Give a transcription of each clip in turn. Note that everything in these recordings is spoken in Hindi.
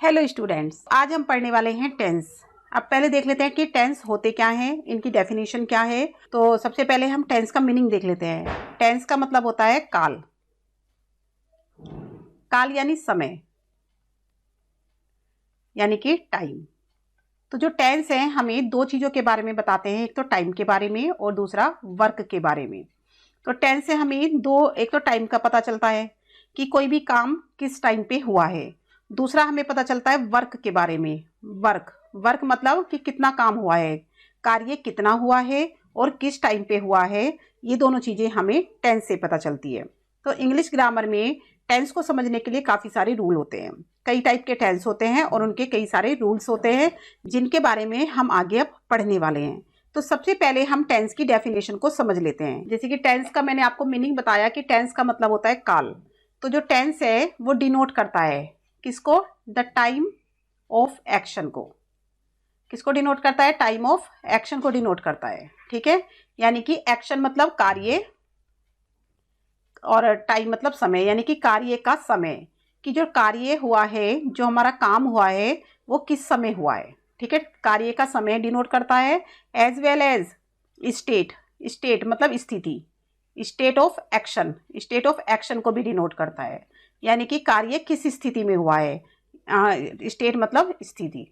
हेलो स्टूडेंट्स, आज हम पढ़ने वाले हैं टेंस। अब पहले देख लेते हैं कि टेंस होते क्या हैं, इनकी डेफिनेशन क्या है। तो सबसे पहले हम टेंस का मीनिंग देख लेते हैं। टेंस का मतलब होता है काल। काल यानी समय, यानी कि टाइम। तो जो टेंस है हमें दो चीज़ों के बारे में बताते हैं, एक तो टाइम के बारे में और दूसरा वर्क के बारे में। तो टेंस से हमें एक तो टाइम का पता चलता है कि कोई भी काम किस टाइम पे हुआ है। दूसरा हमें पता चलता है वर्क के बारे में। वर्क मतलब कि कितना काम हुआ है, कार्य कितना हुआ है और किस टाइम पे हुआ है। ये दोनों चीज़ें हमें टेंस से पता चलती है। तो इंग्लिश ग्रामर में टेंस को समझने के लिए काफ़ी सारे रूल होते हैं। कई टाइप के टेंस होते हैं और उनके कई सारे रूल्स होते हैं जिनके बारे में हम आगे अब पढ़ने वाले हैं। तो सबसे पहले हम टेंस की डेफिनेशन को समझ लेते हैं। जैसे कि टेंस का मैंने आपको मीनिंग बताया कि टेंस का मतलब होता है काल। तो जो टेंस है वो डिनोट करता है किसको? द टाइम ऑफ एक्शन को। किसको डिनोट करता है? टाइम ऑफ एक्शन को डिनोट करता है। ठीक है, यानी कि एक्शन मतलब कार्य और टाइम मतलब समय, यानी कि कार्य का समय, कि जो कार्य हुआ है, जो हमारा काम हुआ है वो किस समय हुआ है। ठीक है, कार्य का समय डिनोट करता है। As well as state. State मतलब स्थिति, state of action. State of action को भी डिनोट करता है, यानी कि कार्य किस स्थिति में हुआ है। स्टेट मतलब स्थिति,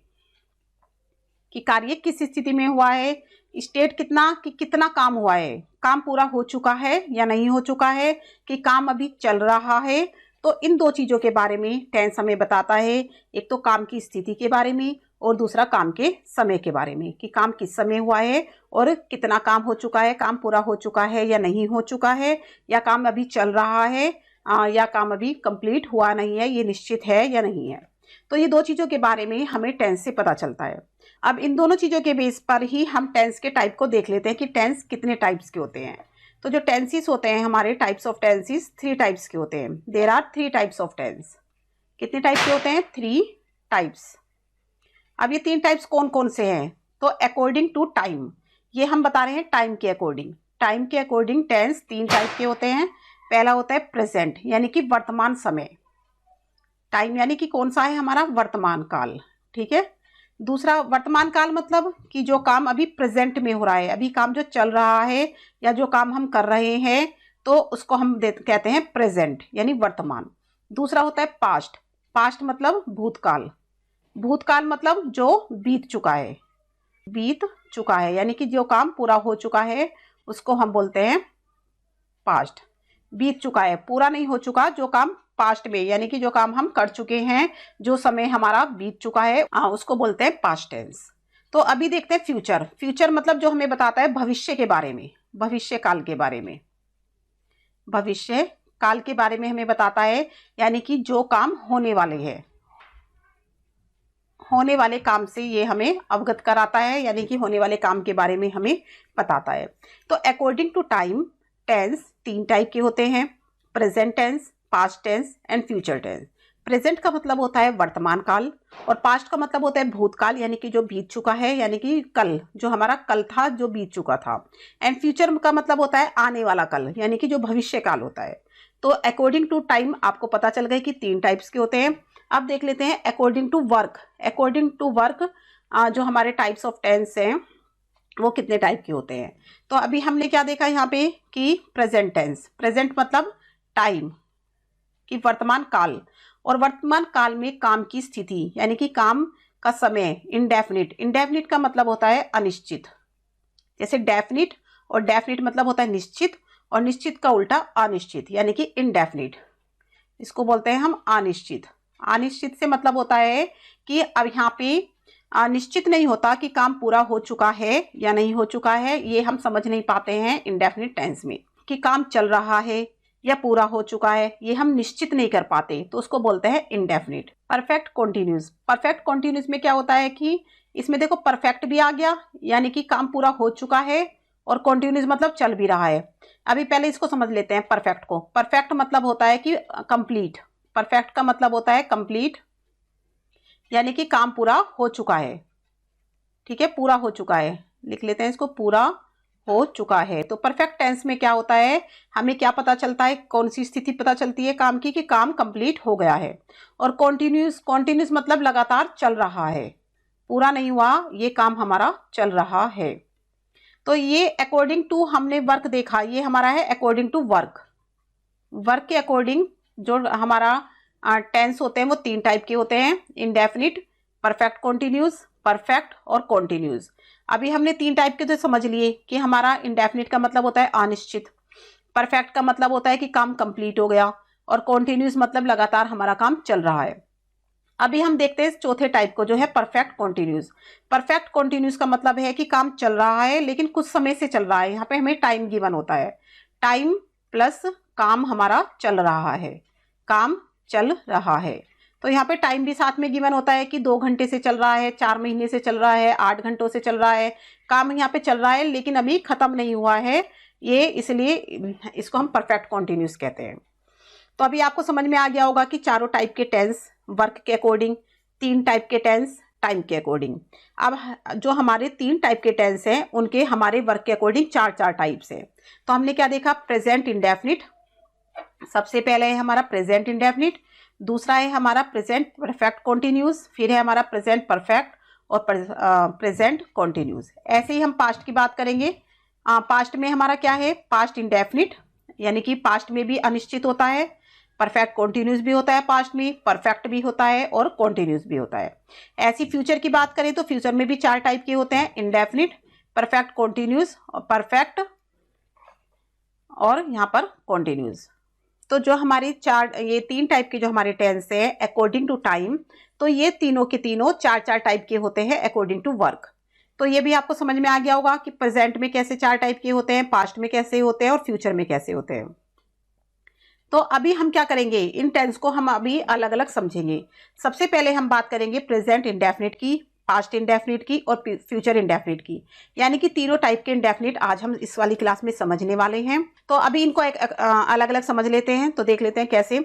कि कार्य किस स्थिति में हुआ है। स्टेट कितना, कि कितना काम हुआ है, काम पूरा हो चुका है या नहीं हो चुका है, कि काम अभी चल रहा है। तो इन दो चीज़ों के बारे में टेंस हमें बताता है। एक तो काम की स्थिति के बारे में और दूसरा काम के समय के बारे में, कि काम किस समय हुआ है और कितना काम हो चुका है, काम पूरा हो चुका है या नहीं हो चुका है, या काम अभी चल रहा है या काम अभी कंप्लीट हुआ नहीं है, ये निश्चित है या नहीं है। तो ये दो चीज़ों के बारे में हमें टेंस से पता चलता है। अब इन दोनों चीज़ों के बेस पर ही हम टेंस के टाइप को देख लेते हैं कि टेंस कितने टाइप्स के होते हैं। तो जो टेंसेस होते हैं हमारे, टाइप्स ऑफ टेंसेस 3 टाइप्स के होते हैं। There are 3 types of tense. कितने टाइप के होते हैं? 3 टाइप्स। अब ये 3 टाइप्स कौन कौन से हैं? तो अकॉर्डिंग टू टाइम, ये हम बता रहे हैं टाइम के अकॉर्डिंग। टाइम के अकॉर्डिंग टेंस 3 टाइप के होते हैं। पहला होता है प्रेजेंट, यानी कि वर्तमान समय। टाइम यानी कि कौन सा है? हमारा वर्तमान काल। ठीक है। दूसरा वर्तमान काल मतलब कि जो काम अभी प्रेजेंट में हो रहा है, अभी काम जो चल रहा है या जो काम हम कर रहे हैं, तो उसको हम कहते हैं प्रेजेंट, यानी वर्तमान। दूसरा होता है पास्ट। पास्ट मतलब भूतकाल। भूतकाल मतलब जो बीत चुका है। बीत चुका है यानी कि जो काम पूरा हो चुका है उसको हम बोलते हैं पास्ट। बीत चुका है, पूरा नहीं हो चुका, जो काम पास्ट में, यानी कि जो काम हम कर चुके हैं, जो समय हमारा बीत चुका है, उसको बोलते हैं पास्ट टेंस। तो अभी देखते हैं फ्यूचर। फ्यूचर मतलब जो हमें बताता है भविष्य के बारे में, भविष्य काल के बारे में। भविष्य काल के बारे में हमें बताता है, यानी कि जो काम होने वाले हैं, होने वाले काम से ये हमें अवगत कराता है, यानी कि होने वाले काम के बारे में हमें बताता है। तो according to time tense 3 type के होते हैं। Present tense, past tense and future tense. Present का मतलब होता है वर्तमान काल और पास्ट का मतलब होता है भूतकाल, यानी कि जो बीत चुका है, यानी कि कल, जो हमारा कल था, जो बीत चुका था। एंड फ्यूचर का मतलब होता है आने वाला कल, यानी कि जो भविष्य काल होता है। तो अकॉर्डिंग टू टाइम आपको पता चल गया कि 3 टाइप्स के होते हैं। अब देख लेते हैं according to work. According to work जो हमारे टाइप्स ऑफ टेंस हैं वो कितने टाइप के होते हैं। तो अभी हमने क्या देखा यहाँ पे कि प्रेजेंट टेंस। प्रेजेंट मतलब टाइम, कि वर्तमान काल, और वर्तमान काल में काम की स्थिति, यानी कि काम का समय। इंडेफिनिट, इंडेफिनिट का मतलब होता है अनिश्चित। जैसे डेफिनिट और डेफिनिट मतलब होता है निश्चित, और निश्चित का उल्टा अनिश्चित, यानी कि इनडेफिनिट। इसको बोलते हैं हम अनिश्चित। अनिश्चित से मतलब होता है कि अब यहाँ पे निश्चित नहीं होता कि काम पूरा हो चुका है या नहीं हो चुका है, ये हम समझ नहीं पाते हैं इंडेफिनिट टेंस में। कि काम चल रहा है या पूरा हो चुका है, ये हम निश्चित नहीं कर पाते, तो उसको बोलते हैं indefinite. Perfect continuous. Perfect continuous में क्या होता है कि इसमें देखो परफेक्ट भी आ गया, यानी कि काम पूरा हो चुका है, और कॉन्टिन्यूस मतलब चल भी रहा है। अभी पहले इसको समझ लेते हैं परफेक्ट को। परफेक्ट मतलब होता है कि कंप्लीट। परफेक्ट का मतलब होता है कंप्लीट, यानी कि काम पूरा हो चुका है। ठीक है, पूरा हो चुका है, लिख लेते हैं इसको, पूरा हो चुका है। तो परफेक्ट टेंस में क्या होता है, हमें क्या पता चलता है, कौन सी स्थिति पता चलती है काम की, कि काम कंप्लीट हो गया है। और कॉन्टिन्यूस, कॉन्टिन्यूस मतलब लगातार चल रहा है, पूरा नहीं हुआ, ये काम हमारा चल रहा है। तो ये अकॉर्डिंग टू हमने वर्क देखा, ये हमारा है अकॉर्डिंग टू वर्क। वर्क के अकॉर्डिंग जो हमारा टेंस होते हैं वो 3 टाइप के होते हैं, इंडेफिनिट, परफेक्ट कॉन्टिन्यूस, परफेक्ट और कॉन्टिन्यूस। अभी हमने 3 टाइप के तो समझ लिए कि हमारा इंडेफिनिट का मतलब होता है अनिश्चित, परफेक्ट का मतलब होता है कि काम कंप्लीट हो गया, और कॉन्टिन्यूस मतलब लगातार हमारा काम चल रहा है। अभी हम देखते हैं चौथे टाइप को, जो है परफेक्ट कॉन्टिन्यूस। परफेक्ट कॉन्टिन्यूस का मतलब है कि काम चल रहा है लेकिन कुछ समय से चल रहा है, यहाँ पे हमें टाइम गिवन होता है, टाइम प्लस काम हमारा चल रहा है, काम चल रहा है। तो यहाँ पे टाइम भी साथ में गिवन होता है कि 2 घंटे से चल रहा है, 4 महीने से चल रहा है, 8 घंटों से चल रहा है, काम यहाँ पे चल रहा है लेकिन अभी खत्म नहीं हुआ है, ये इसलिए इसको हम परफेक्ट कॉन्टिन्यूस कहते हैं। तो अभी आपको समझ में आ गया होगा कि चारों टाइप के टेंस वर्क के अकॉर्डिंग, 3 टाइप के टेंस टाइम के अकॉर्डिंग। अब जो हमारे 3 टाइप के टेंस हैं उनके हमारे वर्क के अकॉर्डिंग 4 टाइप्स हैं। तो हमने क्या देखा, प्रेजेंट इंडेफिनिट, सबसे पहले है हमारा प्रेजेंट इंडेफिनिट, दूसरा है हमारा प्रेजेंट परफेक्ट कॉन्टिन्यूस, फिर है हमारा प्रेजेंट परफेक्ट और प्रेजेंट कॉन्टिन्यूस। ऐसे ही हम पास्ट की बात करेंगे। पास्ट में हमारा क्या है, पास्ट इंडेफिनिट, यानी कि पास्ट में भी अनिश्चित होता है, परफेक्ट कॉन्टिन्यूस भी होता है, पास्ट में परफेक्ट भी होता है और कॉन्टिन्यूस भी होता है। ऐसी फ्यूचर की बात करें तो फ्यूचर में भी 4 टाइप के होते हैं, इंडेफिनिट, परफेक्ट कॉन्टिन्यूस और परफेक्ट और यहाँ पर कॉन्टिन्यूस। तो जो हमारी ये 3 टाइप के जो हमारे टेंस है अकॉर्डिंग टू टाइम, तो ये तीनों के तीनों 4 टाइप के होते हैं अकॉर्डिंग टू वर्क। तो ये भी आपको समझ में आ गया होगा कि प्रेजेंट में कैसे 4 टाइप के होते हैं, पास्ट में कैसे होते हैं और फ्यूचर में कैसे होते हैं। तो अभी हम क्या करेंगे, इन टेंस को हम अभी अलग अलग समझेंगे। सबसे पहले हम बात करेंगे प्रेजेंट इंडेफिनिट की, पास्ट इंडेफिनिट की और फ्यूचर इंडेफिनिट की, यानी कि तीनों टाइप के इंडेफिनिट आज हम इस वाली क्लास में समझने वाले हैं। तो अभी इनको अलग अलग समझ लेते हैं। तो देख लेते हैं कैसे।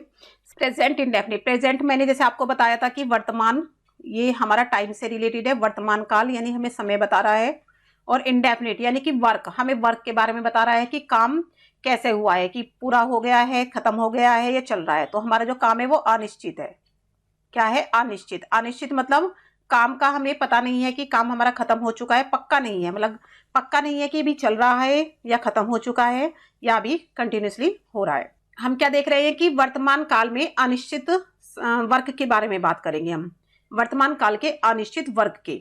प्रेजेंट इंडेफिनिट, प्रेजेंट मैंने जैसे आपको बताया था कि वर्तमान, ये हमारा टाइम से रिलेटेड है, वर्तमान काल यानी हमें समय बता रहा है। और इंडेफिनिट यानी कि वर्क, हमें वर्क के बारे में बता रहा है कि काम कैसे हुआ है, कि पूरा हो गया है, खत्म हो गया है, या चल रहा है। तो हमारा जो काम है वो अनिश्चित है। क्या है, अनिश्चित। अनिश्चित मतलब काम का हमें पता नहीं है कि काम हमारा खत्म हो चुका है, पक्का नहीं है, मतलब पक्का नहीं है कि अभी चल रहा है या खत्म हो चुका है या अभी कंटिन्यूसली हो रहा है। हम क्या देख रहे हैं कि वर्तमान काल में अनिश्चित वर्क के बारे में बात करेंगे हम, वर्तमान काल के अनिश्चित वर्क के।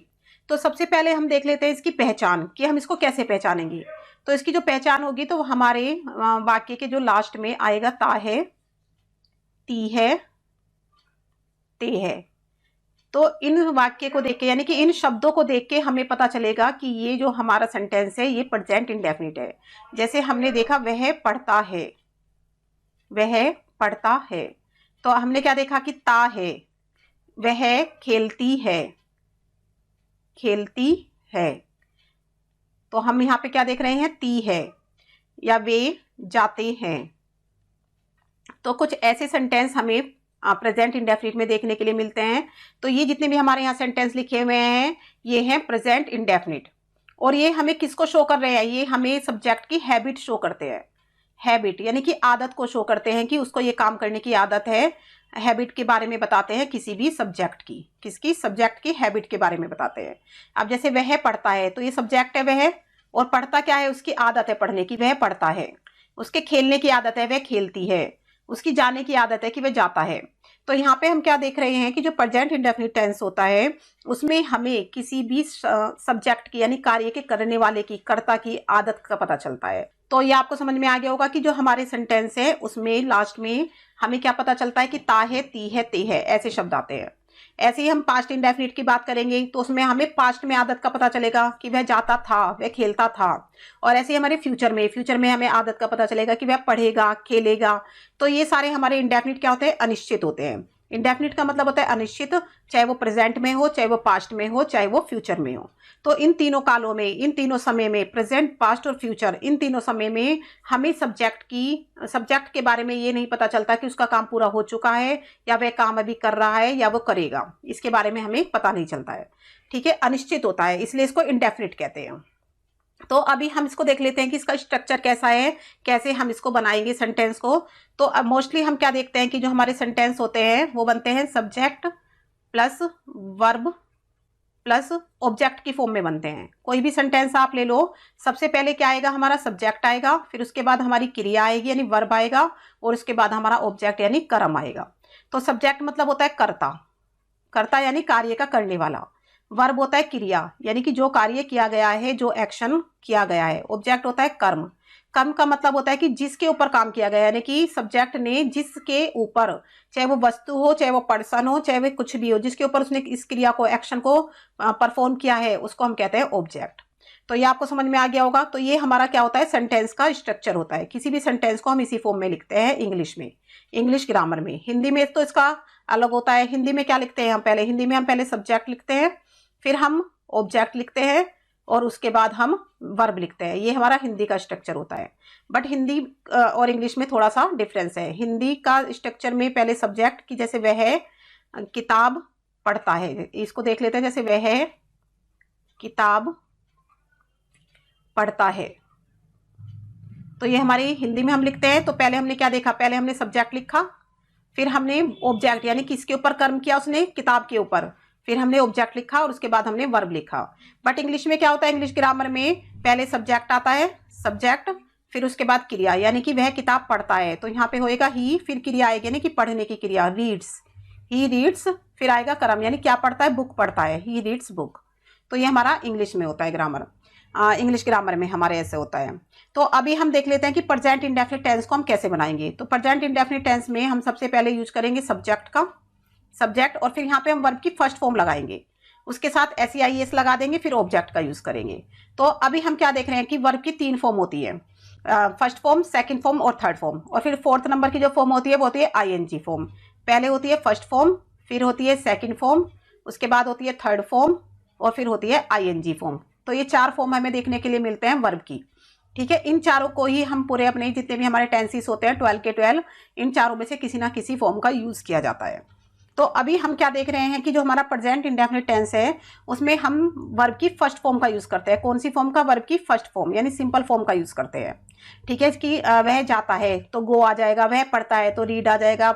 तो सबसे पहले हम देख लेते हैं इसकी पहचान, कि हम इसको कैसे पहचानेंगे। तो इसकी जो पहचान होगी तो हमारे वाक्य के जो लास्ट में आएगा, ता है, ती है, ते है। तो इन वाक्य को देख के, यानी कि इन शब्दों को देख के हमें पता चलेगा कि ये जो हमारा सेंटेंस है ये प्रेजेंट इंडेफिनिट है। जैसे हमने देखा वह पढ़ता है, वह पढ़ता है। तो हमने क्या देखा कि ता है, वह खेलती है, खेलती है। तो हम यहाँ पे क्या देख रहे हैं, ती है, या वे जाते हैं। तो कुछ ऐसे सेंटेंस हमें प्रेजेंट इंडेफिनिट में देखने के लिए मिलते हैं। तो ये जितने भी हमारे यहाँ सेंटेंस लिखे हुए हैं ये हैं प्रेजेंट इंडेफिनिट। और ये हमें किसको शो कर रहे हैं, ये हमें सब्जेक्ट की हैबिट शो करते हैं। हैबिट यानी कि आदत को शो करते हैं कि उसको ये काम करने की आदत है। हैबिट के बारे में बताते हैं किसी भी सब्जेक्ट की, किसकी, सब्जेक्ट की हैबिट के बारे में बताते हैं। अब जैसे वह पढ़ता है, तो ये सब्जेक्ट है वह, और पढ़ता क्या है, उसकी आदत है पढ़ने की, वह पढ़ता है। उसके खेलने की आदत है, वह खेलती है। उसकी जाने की आदत है कि वह जाता है। तो यहाँ पे हम क्या देख रहे हैं कि जो प्रेजेंट इंडेफिनिट टेंस होता है उसमें हमें किसी भी सब्जेक्ट की यानी कार्य के करने वाले की, कर्ता की आदत का पता चलता है। तो ये आपको समझ में आ गया होगा कि जो हमारे सेंटेंस है उसमें लास्ट में हमें क्या पता चलता है कि ता है, ती है, ते है, ऐसे शब्द आते हैं। ऐसे ही हम पास्ट इंडेफिनिट की बात करेंगे तो उसमें हमें पास्ट में आदत का पता चलेगा कि वह जाता था, वह खेलता था। और ऐसे ही हमारे फ्यूचर में हमें आदत का पता चलेगा कि वह पढ़ेगा, खेलेगा। तो ये सारे हमारे इंडेफिनिट क्या होते हैं, अनिश्चित होते हैं। इंडेफिनिट का मतलब होता है अनिश्चित, चाहे वो प्रेजेंट में हो, चाहे वो पास्ट में हो, चाहे वो फ्यूचर में हो। तो इन तीनों कालों में, इन तीनों समय में, प्रेजेंट, पास्ट और फ्यूचर, इन तीनों समय में हमें सब्जेक्ट के बारे में ये नहीं पता चलता कि उसका काम पूरा हो चुका है या वह काम अभी कर रहा है या वो करेगा, इसके बारे में हमें पता नहीं चलता है। ठीक है, अनिश्चित होता है, इसलिए इसको इंडेफिनिट कहते हैं। तो अभी हम इसको देख लेते हैं कि इसका स्ट्रक्चर कैसा है, कैसे हम इसको बनाएंगे सेंटेंस को। तो अब मोस्टली हम क्या देखते हैं कि जो हमारे सेंटेंस होते हैं वो बनते हैं subject plus verb plus object की फॉर्म में बनते हैं। कोई भी सेंटेंस आप ले लो, सबसे पहले क्या आएगा, हमारा सब्जेक्ट आएगा, फिर उसके बाद हमारी क्रिया आएगी यानी वर्ब आएगा, और उसके बाद हमारा ऑब्जेक्ट यानी कर्म आएगा। तो सब्जेक्ट मतलब होता है कर्ता, कर्ता यानी कार्य का करने वाला। वर्ब होता है क्रिया यानी कि जो कार्य किया गया है, जो एक्शन किया गया है। ऑब्जेक्ट होता है कर्म, कर्म का मतलब होता है कि जिसके ऊपर काम किया गया, यानी कि सब्जेक्ट ने जिसके ऊपर, चाहे वो वस्तु हो, चाहे वो पर्सन हो, चाहे वो कुछ भी हो, जिसके ऊपर उसने इस क्रिया को, एक्शन को परफॉर्म किया है, उसको हम कहते हैं ऑब्जेक्ट। तो ये आपको समझ में आ गया होगा। तो ये हमारा क्या होता है, सेंटेंस का स्ट्रक्चर होता है। किसी भी सेंटेंस को हम इसी फॉर्म में लिखते हैं इंग्लिश में, इंग्लिश ग्रामर में। हिंदी में तो इसका अलग होता है। हिंदी में क्या लिखते हैं हम पहले, हिंदी में हम पहले सब्जेक्ट लिखते हैं, फिर हम ऑब्जेक्ट लिखते हैं, और उसके बाद हम वर्ब लिखते हैं। ये हमारा हिंदी का स्ट्रक्चर होता है। बट हिंदी और इंग्लिश में थोड़ा सा डिफरेंस है। हिंदी का स्ट्रक्चर में पहले सब्जेक्ट की, जैसे वह है किताब पढ़ता है, इसको देख लेते हैं। जैसे वह है किताब पढ़ता है, तो ये हमारी हिंदी में हम लिखते हैं। तो पहले हमने क्या देखा, पहले हमने सब्जेक्ट लिखा, फिर हमने ऑब्जेक्ट यानी किसके ऊपर कर्म किया उसने, किताब के ऊपर, फिर हमने ऑब्जेक्ट लिखा, और उसके बाद हमने वर्ब लिखा। बट इंग्लिश में क्या होता है, इंग्लिश ग्रामर में पहले सब्जेक्ट आता है, सब्जेक्ट, फिर उसके बाद क्रिया, यानी कि वह किताब पढ़ता है, तो यहाँ पे होएगा ही, फिर क्रिया आएगी यानी कि पढ़ने की क्रिया, रीड्स, ही रीड्स, फिर आएगा कर्म यानी क्या पढ़ता है, बुक पढ़ता है, ही रीड्स बुक। तो ये हमारा इंग्लिश में होता है ग्रामर, इंग्लिश ग्रामर में हमारे ऐसे होता है। तो अभी हम देख लेते हैं कि प्रेजेंट इंडेफिनिट टेंस को हम कैसे बनाएंगे। तो प्रेजेंट इंडेफिनिट टेंस में हम सबसे पहले यूज करेंगे सब्जेक्ट का, सब्जेक्ट, और फिर यहाँ पे हम वर्ब की फर्स्ट फॉर्म लगाएंगे, उसके साथ SEIS लगा देंगे, फिर ऑब्जेक्ट का यूज करेंगे। तो अभी हम क्या देख रहे हैं कि वर्ब की 3 फॉर्म होती है, फर्स्ट फॉर्म, सेकंड फॉर्म और थर्ड फॉर्म। और फिर फोर्थ नंबर की जो फॉर्म होती है वो होती है ING फॉर्म। पहले होती है फर्स्ट फॉर्म, फिर होती है सेकंड फॉर्म, उसके बाद होती है थर्ड फॉर्म, और फिर होती है ING फॉर्म। तो ये 4 फॉर्म हमें देखने के लिए मिलते हैं वर्ब की। ठीक है, इन चारों को ही हम पूरे अपने जितने भी हमारे टेंसेस होते हैं 12 के 12, इन चारों में से किसी ना किसी फॉर्म का यूज किया जाता है। तो अभी हम क्या देख रहे हैं कि जो हमारा प्रेजेंट इंडेफिनिट टेंस है उसमें हम वर्ब की फर्स्ट फॉर्म का यूज करते हैं। कौन सी फॉर्म का, वर्ब की फर्स्ट फॉर्म यानी सिंपल फॉर्म का यूज करते हैं। ठीक है, कि वह जाता है तो गो आ जाएगा, वह पढ़ता है तो रीड आ जाएगा,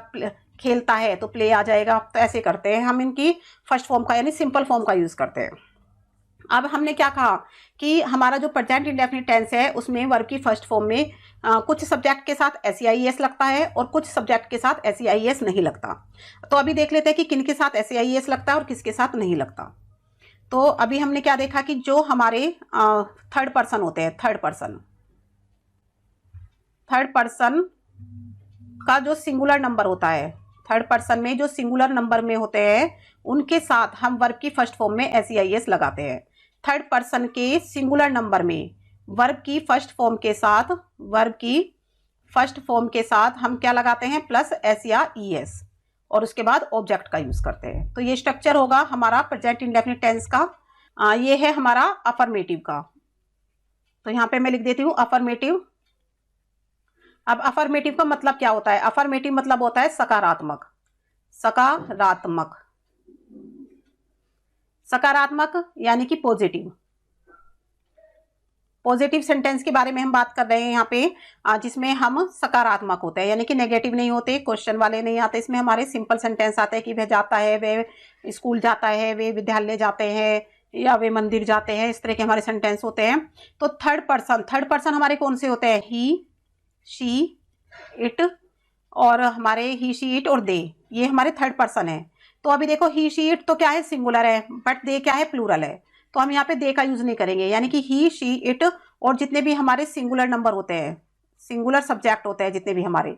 खेलता है तो प्ले आ जाएगा। तो ऐसे करते हैं हम, इनकी फर्स्ट फॉर्म का यानी सिंपल फॉर्म का यूज करते हैं। अब हमने क्या कहा कि हमारा जो प्रेजेंट इंडेफिनिट टेंस है उसमें वर्ब की फर्स्ट फॉर्म में कुछ सब्जेक्ट के साथ SEIS लगता है और कुछ सब्जेक्ट के साथ SEIS नहीं लगता। तो अभी देख लेते हैं कि किन के साथ SEIS लगता है और किसके साथ नहीं लगता। तो अभी हमने क्या देखा कि जो हमारे थर्ड पर्सन होते हैं, थर्ड पर्सन का जो सिंगुलर नंबर होता है, थर्ड पर्सन में जो सिंगुलर नंबर में होते हैं उनके साथ हम वर्ब की फर्स्ट फॉर्म में SEIS लगाते हैं। थर्ड पर्सन के सिंगुलर नंबर में वर्ब की फर्स्ट फॉर्म के साथ, वर्ब की फर्स्ट फॉर्म के साथ हम क्या लगाते हैं, प्लस S या ES, और उसके बाद ऑब्जेक्ट का यूज करते हैं। तो ये स्ट्रक्चर होगा हमारा प्रेजेंट इंडेफिनिट टेंस का। ये है हमारा अफर्मेटिव का। तो यहाँ पे मैं लिख देती हूँ अफर्मेटिव। अब अफर्मेटिव का मतलब क्या होता है, अफर्मेटिव मतलब होता है सकारात्मक, सकारात्मक, सकारात्मक यानी कि पॉजिटिव। पॉजिटिव सेंटेंस के बारे में हम बात कर रहे हैं यहाँ पे, जिसमें हम सकारात्मक होते हैं यानी कि नेगेटिव नहीं होते, क्वेश्चन वाले नहीं आते। इसमें हमारे सिंपल सेंटेंस आते हैं कि वह जाता है, वह स्कूल जाता है, वे विद्यालय जाते हैं, या वे मंदिर जाते हैं, इस तरह के हमारे सेंटेंस होते हैं। तो थर्ड पर्सन हमारे कौन से होते हैं, ही, शी, इट, और हमारे ही, शी, इट और दे, ये हमारे थर्ड पर्सन है। तो अभी देखो ही, शी, इट तो क्या है, सिंगुलर है, बट दे क्या है, प्लूरल है। तो हम यहाँ पे दे का यूज नहीं करेंगे, यानी कि ही, शी, इट और जितने भी हमारे सिंगुलर नंबर होते हैं, सिंगुलर सब्जेक्ट होते हैं जितने भी हमारे,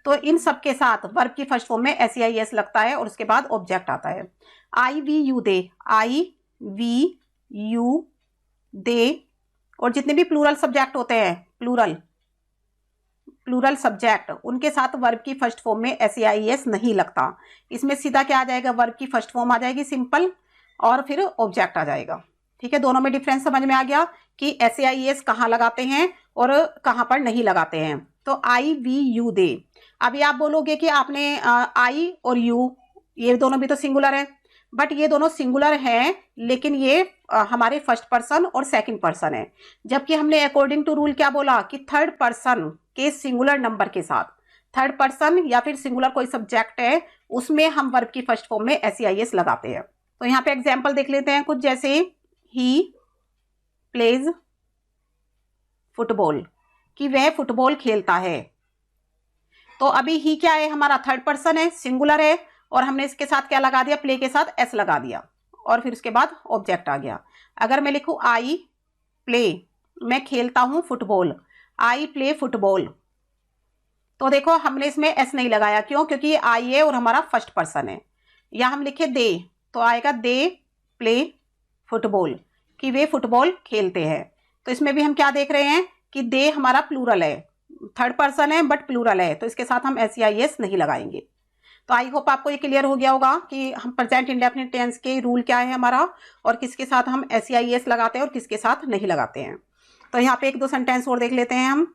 तो इन सब के साथ वर्ब की फर्स्ट फॉर्म में SEIS लगता है और उसके बाद ऑब्जेक्ट आता है। I, we, you, they, I, we, you, they, और जितने भी प्लूरल सब्जेक्ट होते हैं, प्लूरल सब्जेक्ट, उनके साथ वर्ब की फर्स्ट फॉर्म में SEIS नहीं लगता। इसमें सीधा क्या आ जाएगा, वर्ब की फर्स्ट फॉर्म आ जाएगी सिंपल, और फिर ऑब्जेक्ट आ जाएगा। ठीक है, दोनों में डिफरेंस समझ में आ गया कि SEIS कहाँ लगाते हैं और कहाँ पर नहीं लगाते हैं। तो I, we, you, they। अभी आप बोलोगे कि आपने I और you, ये दोनों भी तो सिंगुलर है, बट ये दोनों सिंगुलर हैं, लेकिन ये हमारे फर्स्ट पर्सन और सेकंड पर्सन है। जबकि हमने अकॉर्डिंग टू रूल क्या बोला कि थर्ड पर्सन के सिंगुलर नंबर के साथ, थर्ड पर्सन या फिर सिंगुलर कोई सब्जेक्ट है उसमें हम वर्ब की फर्स्ट फॉर्म में SEIS लगाते हैं। तो यहाँ पे एग्जाम्पल देख लेते हैं कुछ, जैसे ही प्लेज फुटबॉल, कि वह फुटबॉल खेलता है। तो अभी ही क्या है, हमारा थर्ड पर्सन है, सिंगुलर है, और हमने इसके साथ क्या लगा दिया, प्ले के साथ S लगा दिया, और फिर उसके बाद ऑब्जेक्ट आ गया। अगर मैं लिखूं आई प्ले, मैं खेलता हूं फुटबॉल, आई प्ले फुटबॉल, तो देखो हमने इसमें S नहीं लगाया, क्यों, क्योंकि ये आई है और हमारा फर्स्ट पर्सन है। या हम लिखे दे, तो आएगा दे प्ले फुटबॉल, कि वे फुटबॉल खेलते हैं। तो इसमें भी हम क्या देख रहे हैं कि दे हमारा प्लूरल है, थर्ड पर्सन है बट प्लूरल है, तो इसके साथ हम SEIS नहीं लगाएंगे। तो आई होप आपको ये क्लियर हो गया होगा कि हम प्रेजेंट इंडेफिनिट टेंस के रूल क्या है हमारा, और किसके साथ हम SEIS लगाते हैं और किसके साथ नहीं लगाते हैं। तो यहाँ पे एक दो सेंटेंस और देख लेते हैं हम,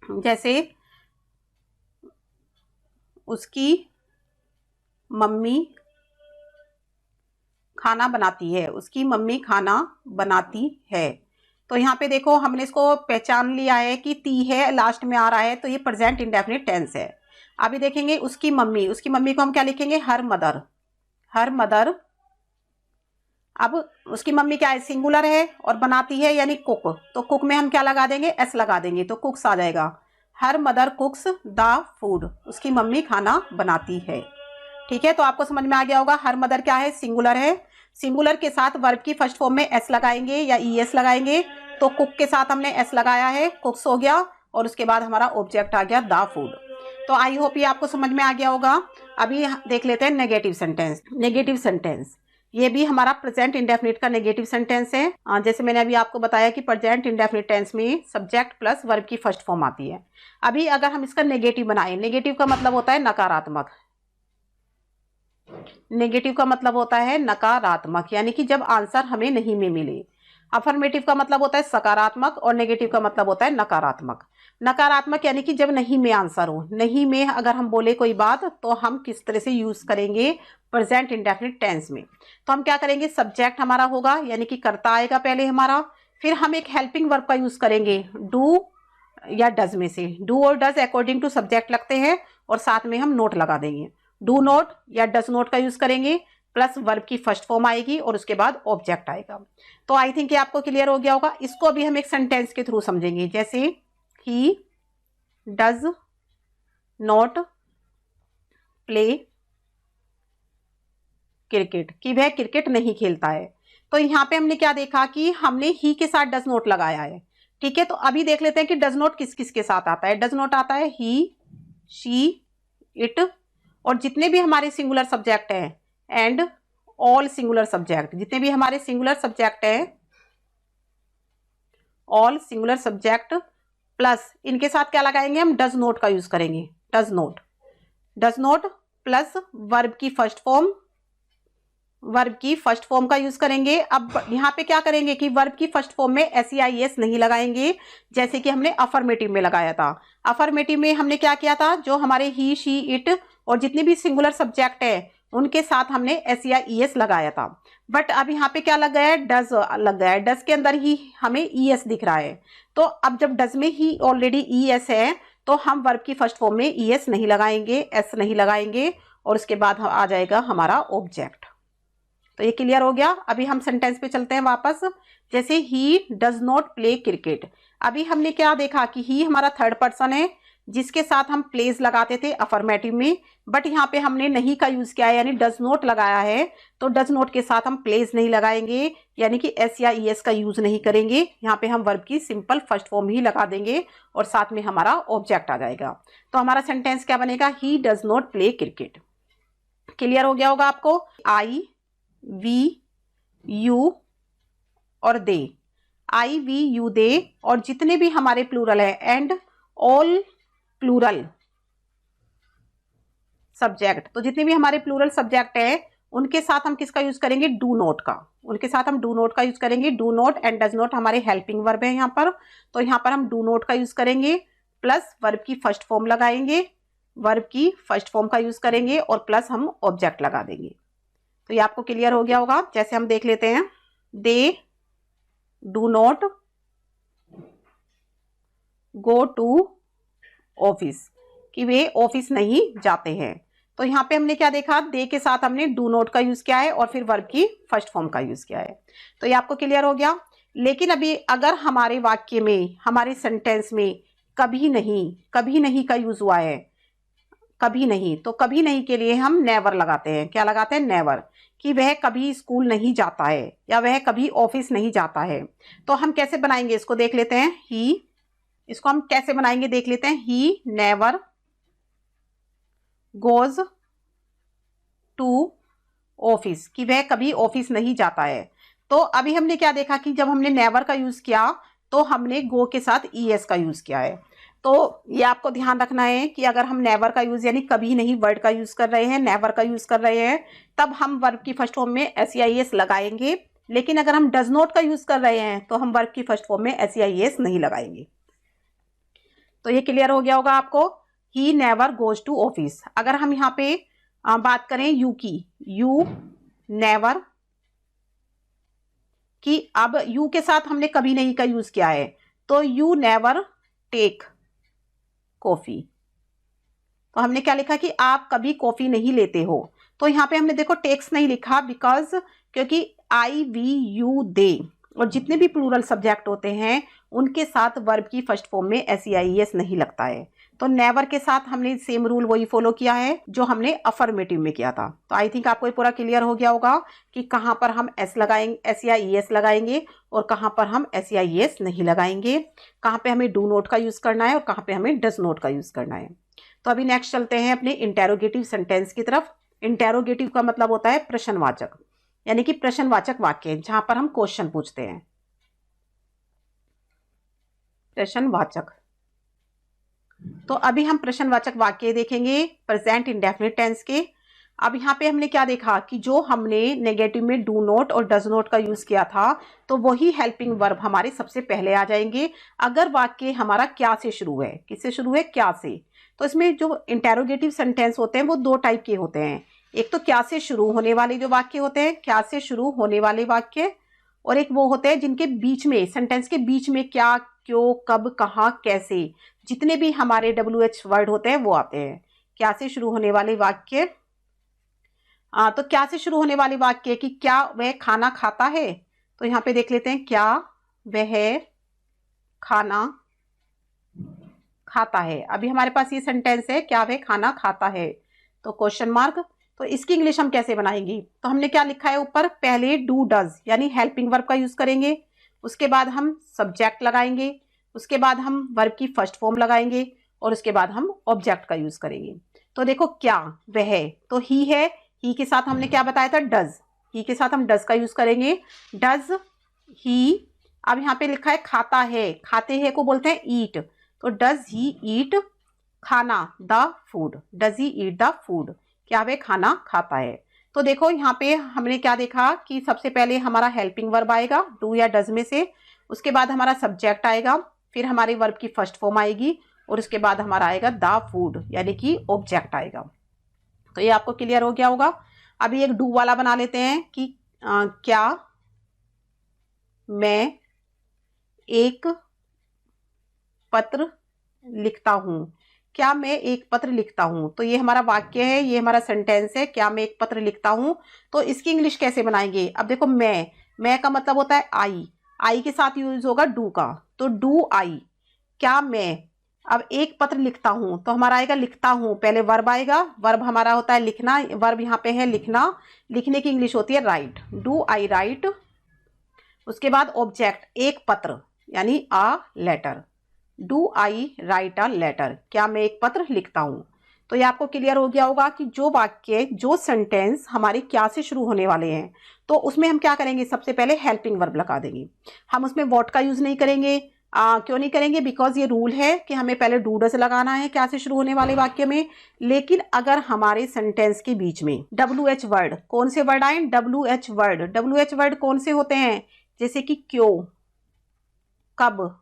जैसे उसकी मम्मी खाना बनाती है, उसकी मम्मी खाना बनाती है। तो यहाँ पे देखो हमने इसको पहचान लिया है कि ती है लास्ट में आ रहा है, तो ये प्रेजेंट इंडेफिनिट टेंस है। अभी देखेंगे उसकी मम्मी, उसकी मम्मी को हम क्या लिखेंगे, हर मदर, हर मदर। अब उसकी मम्मी क्या है, सिंगुलर है, और बनाती है यानी कुक, तो कुक में हम क्या लगा देंगे, S लगा देंगे, तो कुक्स आ जाएगा। हर मदर कुक्स द फूड, उसकी मम्मी खाना बनाती है। ठीक है, तो आपको समझ में आ गया होगा, हर मदर क्या है, सिंगुलर है, सिंगुलर के साथ वर्ब की फर्स्ट फॉर्म में S लगाएंगे या ES लगाएंगे। तो कुक के साथ हमने S लगाया है, कुक्स हो गया, और उसके बाद हमारा ऑब्जेक्ट आ गया द फूड। तो आई होप ये आपको समझ में आ गया होगा। अभी देख लेते हैं नेगेटिव सेंटेंस। नेगेटिव सेंटेंस ये भी हमारा प्रेजेंट इंडेफिनिट का नेगेटिव सेंटेंस है। जैसे मैंने अभी आपको बताया कि प्रेजेंट इंडेफिनिट टेंस में सब्जेक्ट प्लस वर्ब की फर्स्ट फॉर्म आती है। अभी अगर हम इसका नेगेटिव बनाएं, नेगेटिव का मतलब होता है नकारात्मक, नेगेटिव का मतलब होता है नकारात्मक, यानी कि जब आंसर हमें नहीं में मिले। अफर्मेटिव का मतलब होता है सकारात्मक, और नेगेटिव का मतलब होता है नकारात्मक। नकारात्मक यानी कि जब नहीं में आंसर हो, नहीं में अगर हम बोले कोई बात, तो हम किस तरह से यूज करेंगे प्रेजेंट इंडेफिनिट टेंस में। तो हम क्या करेंगे, सब्जेक्ट हमारा होगा, यानी कि कर्ता आएगा पहले हमारा, फिर हम एक हेल्पिंग वर्ब का यूज करेंगे, डू या डज में से। डू और डज अकॉर्डिंग टू सब्जेक्ट लगते हैं, और साथ में हम नोट लगा देंगे, डू नोट या डज नोट का यूज करेंगे, प्लस वर्ब की फर्स्ट फॉर्म आएगी और उसके बाद ऑब्जेक्ट आएगा। तो आई थिंक ये आपको क्लियर हो गया होगा। इसको अभी हम एक सेंटेंस के थ्रू समझेंगे, जैसे ही डज नॉट प्ले क्रिकेट, कि वह क्रिकेट नहीं खेलता है। तो यहाँ पे हमने क्या देखा कि हमने ही के साथ डज नॉट लगाया है। ठीक है, तो अभी देख लेते हैं कि डज नॉट किस किस के साथ आता है। डज नॉट आता है ही, शी, इट, और जितने भी हमारे सिंगुलर सब्जेक्ट हैं, एंड ऑल सिंगुलर सब्जेक्ट, जितने भी हमारे सिंगुलर सब्जेक्ट हैं, ऑल सिंगुलर सब्जेक्ट, प्लस इनके साथ क्या लगाएंगे हम, डज नॉट का यूज करेंगे, does not, does not plus verb की फर्स्ट फॉर्म, वर्ब की फर्स्ट फॉर्म का यूज करेंगे। अब यहाँ पे क्या करेंगे कि वर्ब की फर्स्ट फॉर्म में SEIS नहीं लगाएंगे, जैसे कि हमने अफर्मेटिव में लगाया था। अफर्मेटिव में हमने क्या किया था, जो हमारे ही, शी, इट और जितने भी सिंगुलर सब्जेक्ट है उनके साथ हमने SEIS लगाया था। बट अब यहाँ पे क्या लग गया है, डज लग गया है, डज के अंदर ही हमें ES दिख रहा है। तो अब जब डज में ही ऑलरेडी ES है, तो हम वर्ब की फर्स्ट फॉर्म में ES नहीं लगाएंगे, S नहीं लगाएंगे, और उसके बाद आ जाएगा हमारा ऑब्जेक्ट। तो ये क्लियर हो गया। अभी हम सेंटेंस पे चलते हैं वापस, जैसे ही डज नॉट प्ले क्रिकेट। अभी हमने क्या देखा कि ही हमारा थर्ड पर्सन है, जिसके साथ हम प्लेस लगाते थे अफर्मेटिव में, बट यहाँ पे हमने नहीं का यूज किया है, यानी डज नॉट लगाया है। तो डज नॉट के साथ हम प्लेस नहीं लगाएंगे, यानी कि S या ES का यूज नहीं करेंगे। यहाँ पे हम वर्ब की सिंपल फर्स्ट फॉर्म ही लगा देंगे, और साथ में हमारा ऑब्जेक्ट आ जाएगा। तो हमारा सेंटेंस क्या बनेगा, ही does not play cricket. Clear हो गया होगा आपको। आई, वी, यू और दे, आई, वी, यू, दे, और जितने भी हमारे प्लूरल है, एंड ऑल प्लूरल सब्जेक्ट, तो जितने भी हमारे प्लूरल सब्जेक्ट है उनके साथ हम किसका यूज करेंगे, डू नॉट का, उनके साथ हम डू नॉट का यूज करेंगे। Do not and does not हमारे हेल्पिंग वर्ब है यहाँ पर, तो यहाँ पर हम डू नॉट का यूज करेंगे, प्लस वर्ब की फर्स्ट फॉर्म लगाएंगे, वर्ब की फर्स्ट फॉर्म का यूज करेंगे, और प्लस हम ऑब्जेक्ट लगा देंगे। तो ये आपको क्लियर हो गया होगा। जैसे हम देख लेते हैं, they do not go to office, कि वे ऑफिस नहीं जाते हैं। तो यहाँ पे हमने क्या देखा, दे के साथ हमने डू नॉट का यूज किया है और फिर वर्ब की फर्स्ट फॉर्म का यूज किया है। तो ये आपको क्लियर हो गया। लेकिन अभी अगर हमारे वाक्य में, हमारे सेंटेंस में कभी नहीं का यूज हुआ है, कभी नहीं, तो कभी नहीं के लिए हम नेवर लगाते हैं। क्या लगाते हैं? नेवर, कि वह कभी स्कूल नहीं जाता है या वह कभी ऑफिस नहीं जाता है। तो हम कैसे बनाएंगे इसको देख लेते हैं। ही, इसको हम कैसे बनाएंगे देख लेते हैं। He never goes to office, कि वह कभी ऑफिस नहीं जाता है। तो अभी हमने क्या देखा कि जब हमने नेवर का यूज किया तो हमने गो के साथ ईएस का यूज किया है। तो ये आपको ध्यान रखना है कि अगर हम नेवर का यूज यानी कभी नहीं वर्ड का यूज कर रहे हैं, नेवर का यूज कर रहे हैं, तब हम वर्ब की फर्स्ट फॉर्म में एसईआईएस लगाएंगे। लेकिन अगर हम डज नॉट का यूज कर रहे हैं तो हम वर्ब की फर्स्ट फॉर्म में एसईआईएस नहीं लगाएंगे। तो ये क्लियर हो गया होगा आपको। He never goes to office. अगर हम यहाँ पे बात करें यू की, यू नेवर, कि अब यू के साथ हमने कभी नहीं का यूज किया है, तो यू नेवर टेक कॉफी। तो हमने क्या लिखा कि आप कभी कॉफी नहीं लेते हो। तो यहाँ पे हमने देखो टेक्स नहीं लिखा, बिकॉज क्योंकि आई वी यू दे और जितने भी प्लूरल सब्जेक्ट होते हैं उनके साथ वर्ब की फर्स्ट फॉर्म में एसईआईएस नहीं लगता है। तो नेवर के साथ हमने सेम रूल वही फॉलो किया है जो हमने अफर्मेटिव में किया था। तो आई थिंक आपको ये पूरा क्लियर हो गया होगा कि कहाँ पर हम एस लगाएंगे, एसईआईएस लगाएंगे और कहाँ पर हम एसईआईएस नहीं लगाएंगे, कहाँ पे हमें डू नोट का यूज करना है और कहाँ पे हमें डज नोट का यूज करना है। तो अभी नेक्स्ट चलते हैं अपने इंटेरोगेटिव सेंटेंस की तरफ। इंटेरोगेटिव का मतलब होता है प्रश्नवाचक, यानी कि प्रश्नवाचक वाक्य जहां पर हम क्वेश्चन पूछते हैं। प्रश्नवाचक, तो अभी हम प्रश्नवाचक वाक्य देखेंगे प्रेजेंट इंडेफिनिट टेंस के। अब यहाँ पे हमने क्या देखा कि जो हमने नेगेटिव में डू नॉट और डज नॉट का यूज किया था तो वही हेल्पिंग वर्ब हमारे सबसे पहले आ जाएंगे अगर वाक्य हमारा क्या से शुरू है। किससे शुरू है? क्या से। तो इसमें जो इंटेरोगेटिव सेंटेंस होते हैं वो दो टाइप के होते हैं। एक तो क्या से शुरू होने वाले जो वाक्य होते हैं, क्या से शुरू होने वाले वाक्य, और एक वो होते हैं जिनके बीच में, सेंटेंस के बीच में क्या, क्यों, कब, कहाँ, कैसे, जितने भी हमारे WH वर्ड होते हैं वो आते हैं। क्या से शुरू होने वाले वाक्य। तो क्या से शुरू होने वाले वाक्य कि क्या वह खाना खाता है। तो यहाँ पे देख लेते हैं, क्या वह खाना खाता है। अभी हमारे पास ये सेंटेंस है, क्या वह खाना खाता है, तो क्वेश्चन मार्क। तो इसकी इंग्लिश हम कैसे बनाएंगे? तो हमने क्या लिखा है ऊपर, पहले डू डज यानी हेल्पिंग वर्ब का यूज करेंगे, उसके बाद हम सब्जेक्ट लगाएंगे, उसके बाद हम वर्ब की फर्स्ट फॉर्म लगाएंगे और उसके बाद हम ऑब्जेक्ट का यूज करेंगे। तो देखो क्या वह, तो ही है, ही के साथ हमने क्या बताया था, डज, ही के साथ हम डज का यूज करेंगे, डज ही। अब यहाँ पे लिखा है खाता है, खाते हैं को बोलते हैं ईट, तो डज ही ईट खाना, the food, does he eat the food, क्या वह खाना खाता है। तो देखो यहाँ पे हमने क्या देखा कि सबसे पहले हमारा हेल्पिंग वर्ब आएगा डू या डज में से, उसके बाद हमारा सब्जेक्ट आएगा, फिर हमारी वर्ब की फर्स्ट फॉर्म आएगी और उसके बाद हमारा आएगा द फूड यानी कि ऑब्जेक्ट आएगा। तो ये आपको क्लियर हो गया होगा। अभी एक डू वाला बना लेते हैं कि क्या मैं एक पत्र लिखता हूँ, क्या मैं एक पत्र लिखता हूँ। तो ये हमारा वाक्य है, ये हमारा सेंटेंस है, क्या मैं एक पत्र लिखता हूँ। तो इसकी इंग्लिश कैसे बनाएंगे? अब देखो मैं का मतलब होता है आई के साथ यूज होगा डू का, तो डू आई, क्या मैं अब एक पत्र लिखता हूं तो हमारा आएगा लिखता हूं, पहले वर्ब आएगा, वर्ब हमारा होता है लिखना, वर्ब यहाँ पे है लिखना, लिखने की इंग्लिश होती है राइट, डू आई राइट। उसके बाद ऑब्जेक्ट एक पत्र यानी a letter, do I write a letter, क्या मैं एक पत्र लिखता हूं। तो ये आपको क्लियर हो गया होगा कि जो वाक्य, जो सेंटेंस हमारे क्या से शुरू होने वाले हैं तो उसमें हम क्या करेंगे, सबसे पहले हेल्पिंग वर्ब लगा देंगे। हम उसमें वॉट का यूज नहीं करेंगे। क्यों नहीं करेंगे? बिकॉज ये रूल है कि हमें पहले डू डज लगाना है क्या से शुरू होने वाले वाक्य में। लेकिन अगर हमारे सेंटेंस के बीच में WH वर्ड, कौन से वर्ड आए? WH word. WH वर्ड कौन से होते हैं? जैसे कि क्यों, कब,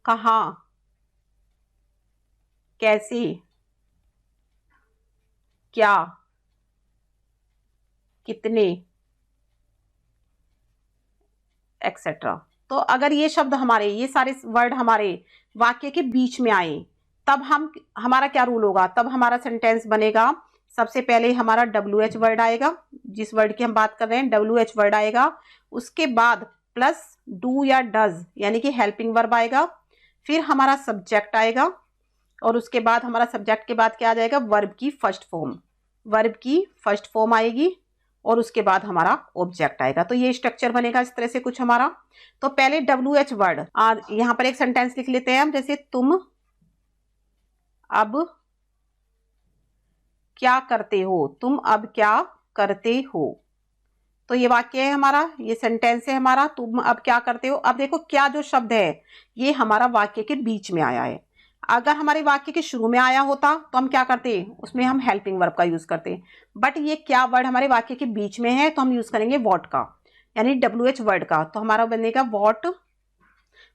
कहाँ, कैसे, क्या, कितने, एक्सेट्रा। तो अगर ये शब्द हमारे, ये सारे वर्ड हमारे वाक्य के बीच में आए, तब हमारा क्या रूल होगा, तब हमारा सेंटेंस बनेगा। सबसे पहले हमारा WH वर्ड आएगा, जिस वर्ड की हम बात कर रहे हैं WH वर्ड आएगा। उसके बाद प्लस डू या डज यानी कि हेल्पिंग वर्ब आएगा। फिर हमारा सब्जेक्ट आएगा और उसके बाद हमारा सब्जेक्ट के बाद क्या आ जाएगा, वर्ब की फर्स्ट फॉर्म, वर्ब की फर्स्ट फॉर्म आएगी और उसके बाद हमारा ऑब्जेक्ट आएगा। तो ये स्ट्रक्चर बनेगा इस तरह से कुछ हमारा। तो पहले WH वर्ड, यहाँ पर एक सेंटेंस लिख लेते हैं हम, जैसे तुम अब क्या करते हो, तुम अब क्या करते हो। तो ये वाक्य है हमारा, ये सेंटेंस है हमारा, तुम अब क्या करते हो। अब देखो क्या जो शब्द है ये हमारा वाक्य के बीच में आया है। अगर हमारे वाक्य के शुरू में आया होता तो हम क्या करते, उसमें हम हेल्पिंग वर्ब का यूज करते। बट ये क्या वर्ड हमारे वाक्य के बीच में है तो हम यूज करेंगे वॉट का, यानी WH वर्ड का। तो हमारा बनेगा वॉट।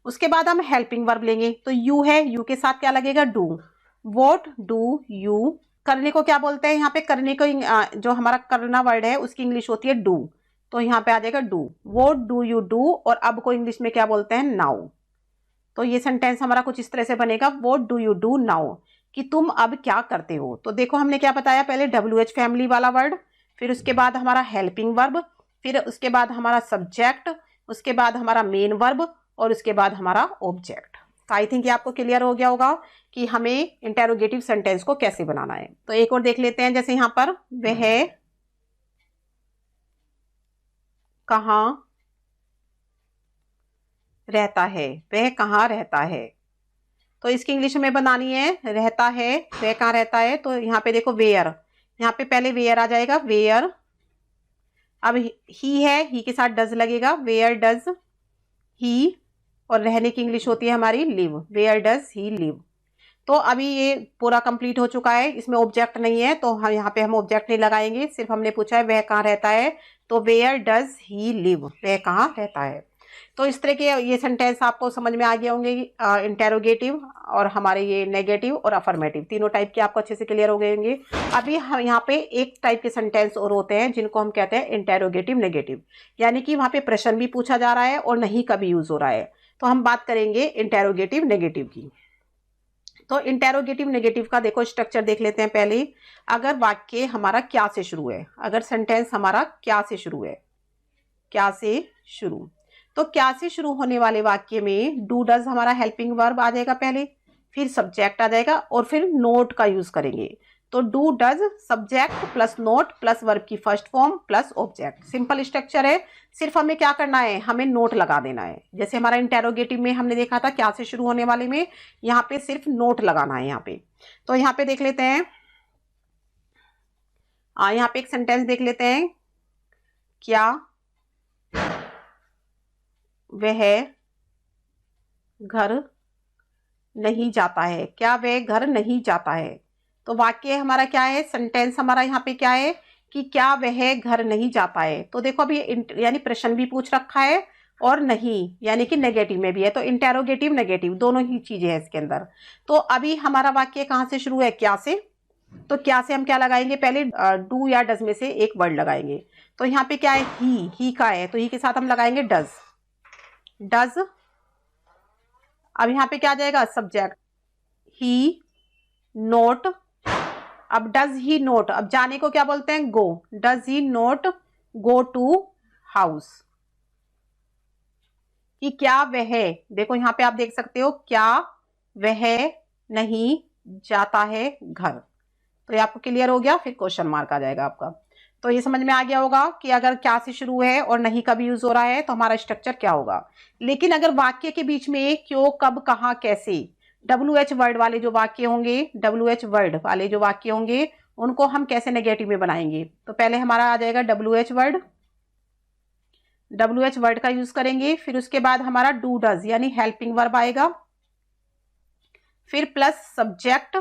उसके बाद हम हेल्पिंग वर्ब लेंगे, तो यू है, यू के साथ क्या लगेगा, डू। What do you. करने को क्या बोलते हैं, यहाँ पे करने को जो हमारा करना वर्ड है उसकी इंग्लिश होती है डू, तो यहाँ पे आ जाएगा do. What do you do. और अब को इंग्लिश में क्या बोलते हैं, नाउ। तो ये सेंटेंस हमारा कुछ इस तरह से बनेगा, what do you do now, कि तुम अब क्या करते हो। तो देखो हमने क्या बताया, पहले WH फैमिली वाला वर्ड, फिर उसके बाद हमारा हेल्पिंग वर्ब, फिर उसके बाद हमारा सब्जेक्ट, उसके बाद हमारा मेन वर्ब और उसके बाद हमारा ऑब्जेक्ट। तो आई थिंक ये आपको क्लियर हो गया होगा कि हमें इंटेरोगेटिव सेंटेंस को कैसे बनाना है। तो एक और देख लेते हैं, जैसे यहाँ पर वह कहाँ रहता है, वह कहाँ रहता है। तो इसकी इंग्लिश में बनानी है, रहता है, वह कहाँ रहता है। तो यहाँ पे देखो वेयर, यहाँ पे पहले वेयर आ जाएगा, वेयर। अब ही है, ही के साथ डज लगेगा, वेयर डज ही। और रहने की इंग्लिश होती है हमारी live, where does he live. तो अभी ये पूरा कंप्लीट हो चुका है, इसमें ऑब्जेक्ट नहीं है तो हम यहाँ पे हम ऑब्जेक्ट नहीं लगाएंगे, सिर्फ हमने पूछा है वह कहाँ रहता है, तो वेयर डज ही लिव, वह कहाँ रहता है। तो इस तरह के ये सेंटेंस आपको समझ में आ गए होंगे, इंटेरोगेटिव और हमारे ये नेगेटिव और अफर्मेटिव तीनों टाइप के आपको अच्छे से क्लियर हो गए होंगे। अभी हम यहाँ पे एक टाइप के सेंटेंस और होते हैं जिनको हम कहते हैं इंटेरोगेटिव नेगेटिव, यानी कि वहाँ पे प्रश्न भी पूछा जा रहा है और नहीं का भी यूज हो रहा है। तो हम बात करेंगे इंटेरोगेटिव नेगेटिव की। तो इंटेरोगेटिव नेगेटिव का देखो स्ट्रक्चर देख लेते हैं पहले। अगर वाक्य हमारा क्या से शुरू है, अगर सेंटेंस हमारा क्या से शुरू है, क्या से शुरू, तो क्या से शुरू होने वाले वाक्य में डू डज हमारा हेल्पिंग वर्ब आ जाएगा पहले, फिर सब्जेक्ट आ जाएगा और फिर नोट का यूज करेंगे। तो do does subject plus not plus verb की first form plus object, simple structure है। सिर्फ हमें क्या करना है, हमें नोट लगा देना है। जैसे हमारा इंटेरोगेटिव में हमने देखा था क्या से शुरू होने वाले में, यहाँ पे सिर्फ नोट लगाना है यहाँ पे। तो यहाँ पे देख लेते हैं, यहाँ पे एक सेंटेंस देख लेते हैं, क्या वह घर नहीं जाता है, क्या वह घर नहीं जाता है। तो वाक्य हमारा क्या है, सेंटेंस हमारा यहाँ पे क्या है कि क्या वह घर नहीं जाता है। तो देखो अभी यानी प्रश्न भी पूछ रखा है और नहीं यानी कि नेगेटिव में भी है, तो इंटेरोगेटिव नेगेटिव दोनों ही चीजें हैं इसके अंदर। तो अभी हमारा वाक्य कहाँ से शुरू है, क्या से। तो क्या से हम क्या लगाएंगे, पहले डू या डज में से एक वर्ड लगाएंगे। तो यहाँ पे क्या है, ही का है, तो ही के साथ हम लगाएंगे डज, डज। अब यहाँ पे क्या आ जाएगा, सब्जेक्ट, ही नोट। अब डज ही नोट, अब जाने को क्या बोलते हैं, go, does he not go to house. कि क्या वह, देखो यहाँ पे आप देख सकते हो, क्या वह नहीं जाता है घर। तो ये आपको क्लियर हो गया, फिर क्वेश्चन मार्क आ जाएगा आपका। तो ये समझ में आ गया होगा कि अगर क्या से शुरू है और नहीं का भी यूज हो रहा है तो हमारा स्ट्रक्चर क्या होगा। लेकिन अगर वाक्य के बीच में क्यों, कब, कहाँ, कैसे, WH वर्ड वाले जो वाक्य होंगे, WH वर्ड वाले जो वाक्य होंगे उनको हम कैसे नेगेटिव में बनाएंगे। तो पहले हमारा आ जाएगा WH वर्ड, WH वर्ड का यूज करेंगे। फिर उसके बाद हमारा डू डज यानी हेल्पिंग वर्ब आएगा, फिर plus subject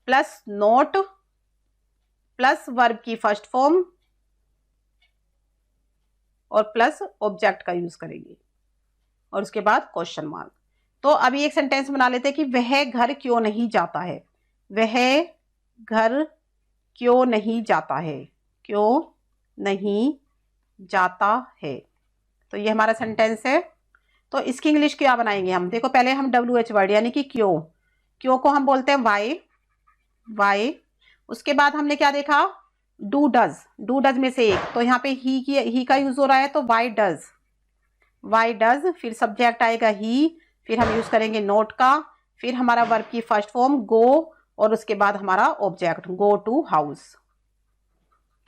plus not plus verb की फर्स्ट फॉर्म और प्लस ऑब्जेक्ट का यूज करेंगे और उसके बाद क्वेश्चन मार्क। तो अभी एक सेंटेंस बना लेते हैं कि वह घर क्यों नहीं जाता है, वह घर क्यों नहीं जाता है, क्यों नहीं जाता है। तो ये हमारा सेंटेंस है। तो इसकी इंग्लिश क्या बनाएंगे हम? देखो पहले हम WH वर्ड यानी कि क्यों, क्यों को हम बोलते हैं वाई, वाई। उसके बाद हमने क्या देखा? डू डज, डू डज में से एक, तो यहाँ पे ही का यूज हो रहा है, तो वाई डज, वाई डज। फिर सब्जेक्ट आएगा ही, फिर हम यूज करेंगे नोट का, फिर हमारा वर्ब की फर्स्ट फॉर्म गो, और उसके बाद हमारा object go to house.